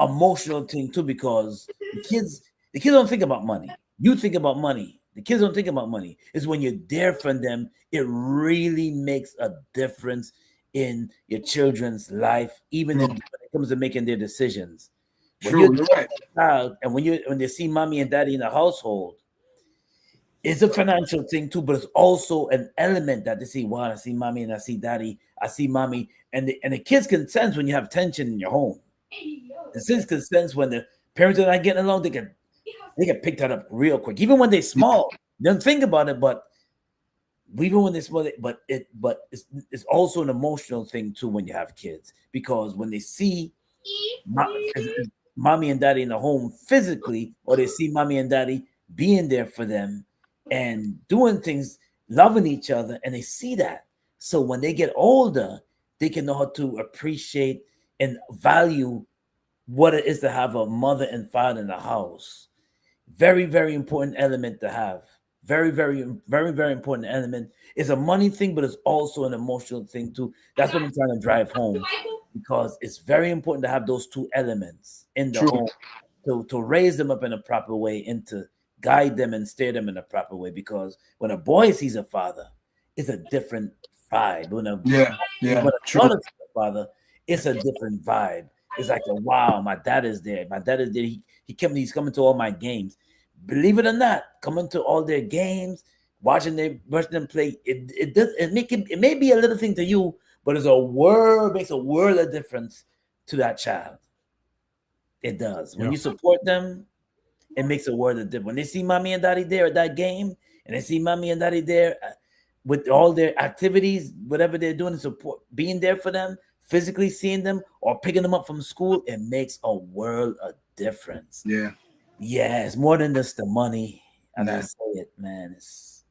emotional thing too, because the kids don't think about money. You think about money. The kids don't think about money. It's when you're there for them, it really makes a difference in your children's life, even when it comes to making their decisions. When True. You're right. child, and when they see mommy and daddy in the household, it's a financial thing too, but it's also an element that they see. Wow, I see mommy and I see daddy. I see mommy, and the kids can sense when you have tension in your home. The kids can sense when the parents are not getting along. They can pick that up real quick, even when they're small. They don't think about it, but even when they're small, but it's also an emotional thing too when you have kids, because when they see mommy and daddy in the home physically, or they see mommy and daddy being there for them and doing things, loving each other, and they see that. So when they get older, they can know how to appreciate and value what it is to have a mother and father in the house. Very, very important element to have. Very, very, very, very important element. It's a money thing, but it's also an emotional thing too. That's what I'm trying to drive home, because it's very important to have those two elements in the True. home to raise them up in a proper way and to guide them and steer them in a proper way. Because when a boy sees a father, it's a different vibe. When a Yeah. True. daughter sees a father, it's a different vibe. It's like a wow, my dad is there. My dad is there. He's coming to all my games. Believe it or not, coming to all their games, watching them play. It may be a little thing to you, but makes a world of difference to that child. It does. When you support them, it makes a world of difference. When they see mommy and daddy there at that game, and they see mommy and daddy there with all their activities, whatever they're doing to support, being there for them, physically seeing them or picking them up from school, it makes a world of difference. Yeah. Yeah, it's more than just the money. And I say it, man. It's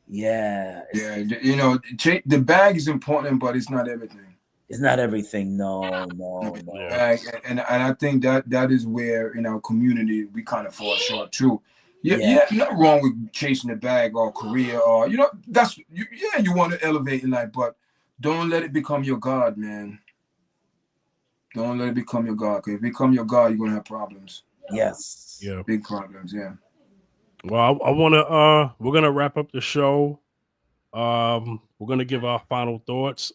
You know, the bag is important, but it's not everything. It's not everything. No. And I think that is where in our community we kind of fall short too. Yeah, nothing wrong with chasing the bag or career, or you want to elevate in life, but don't let it become your God, man. Don't let it become your God. Because if it become your God, you're gonna have problems. Yes. Yeah. Big problems. Yeah. Well, I want to. We're gonna wrap up the show. We're gonna give our final thoughts.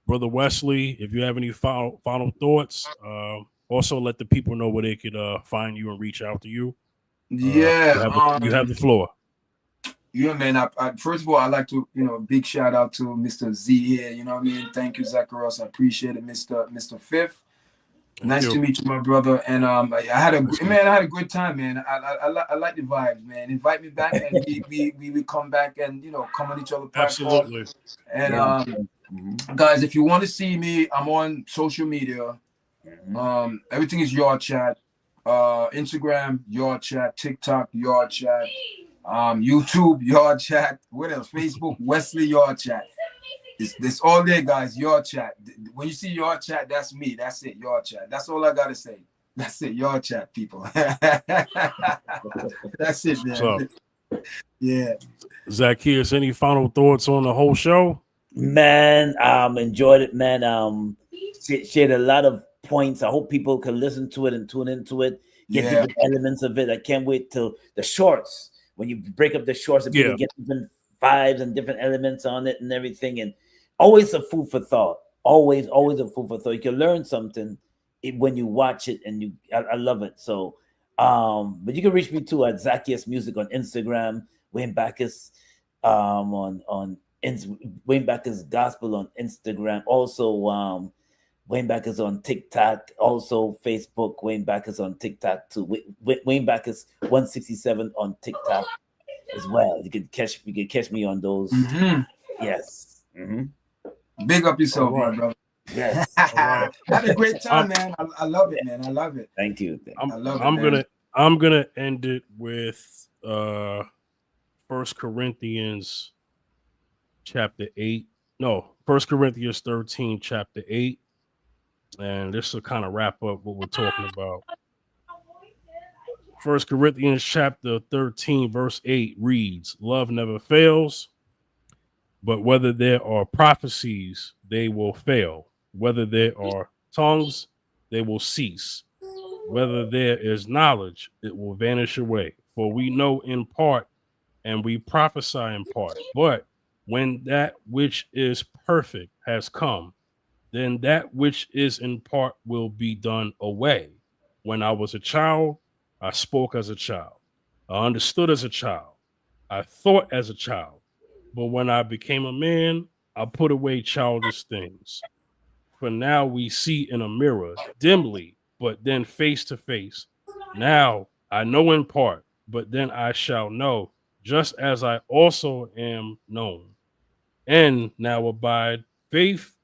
Brother Wesley, if you have any final thoughts, also let the people know where they could find you and reach out to you. You have the floor. Yeah, man. I first of all, I'd like to, big shout out to Mr. Z here. You know what I mean? Thank you, Zacharias. I appreciate it, Mr. Fifth. Nice to meet you, my brother. And I had a good time, man. I like the vibes, man. Invite me back, and we come back and come on each other platform. Absolutely. And guys, if you want to see me, I'm on social media. Everything is Your Chat. Instagram, Your Chat. TikTok, Your Chat. YouTube, Your Chat. What else? Facebook, Wesley, Your Chat. This all there, guys. Your Chat. When you see Your Chat, that's me. That's it. Your Chat. That's all I gotta say. That's it. Your Chat, people. That's it, man. So, yeah. Zacchaeus, any final thoughts on the whole show? Man, enjoyed it, man. Shared a lot of points. I hope people can listen to it and tune into it, get different elements of it. I can't wait till the shorts. When you break up the shorts and people get different vibes and different elements on it and everything. And always a food for thought. always a food for thought. You can learn something when you watch it, and I love it. So, but you can reach me too at Zacchaeus Music on Instagram, Wayne Backus, Wayne Backus Gospel on Instagram. Also, Wayne Backus on TikTok. Also, Facebook. Wayne Backus on TikTok too. Wayne Backus 167 on TikTok as well. You can catch me on those. Yes. Big up yourself, All right. my brother. Yes. All right. Had a great time, man. I love it, man. I love it. Thank you. I love it, man. I'm gonna end it with 1 Corinthians chapter 8. No, 1 Corinthians 13, chapter 8. And this will kind of wrap up what we're talking about. 1 Corinthians chapter 13, verse 8 reads, "Love never fails, but whether there are prophecies, they will fail. Whether there are tongues, they will cease. Whether there is knowledge, it will vanish away. For we know in part, and we prophesy in part. But when that which is perfect has come, then that which is in part will be done away. When I was a child, I spoke as a child. I understood as a child. I thought as a child. But when I became a man, I put away childish things. For now we see in a mirror dimly, but then face to face. Now I know in part, but then I shall know, just as I also am known. And now abide faith,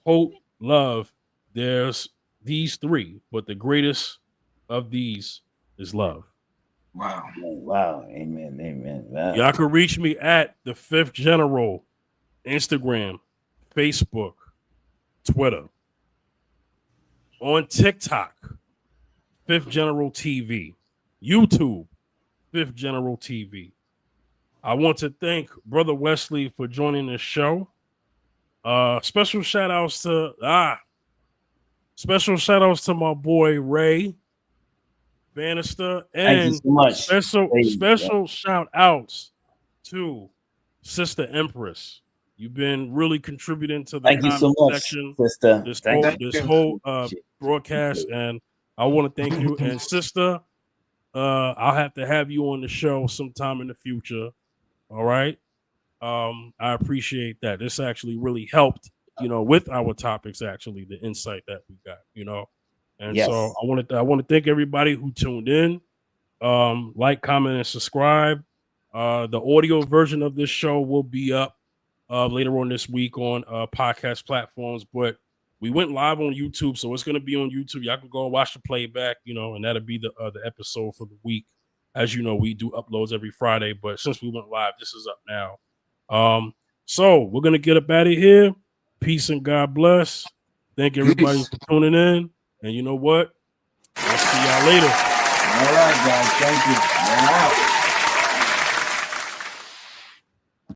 hope, love. There's these three, but the greatest of these is love." Wow. Amen. Wow. Y'all can reach me at the Fifth General, Instagram, Facebook, Twitter, on TikTok, Fifth General TV, YouTube, Fifth General TV. I want to thank Brother Wesley for joining the show. Special shout outs to my boy Ray Bannister, Thank you and so much. special shout outs to Sister Empress. You've been really contributing to the Thank you so comment much, section sister. this whole broadcast, and I want to thank you. And sister, I'll have to have you on the show sometime in the future. All right. I appreciate that. This actually really helped, with our topics, actually, the insight that we got, And Yes. so I want to thank everybody who tuned in. Like, comment, and subscribe. The audio version of this show will be up later on this week on podcast platforms, but we went live on YouTube, so it's going to be on YouTube. Y'all can go and watch the playback, and that'll be the episode for the week. As you know, we do uploads every Friday, but since we went live, this is up now. So we're going to get up out of here. Peace and God bless. Thank everybody for tuning in. And you know what? I'll see y'all later. All right, guys. Thank you.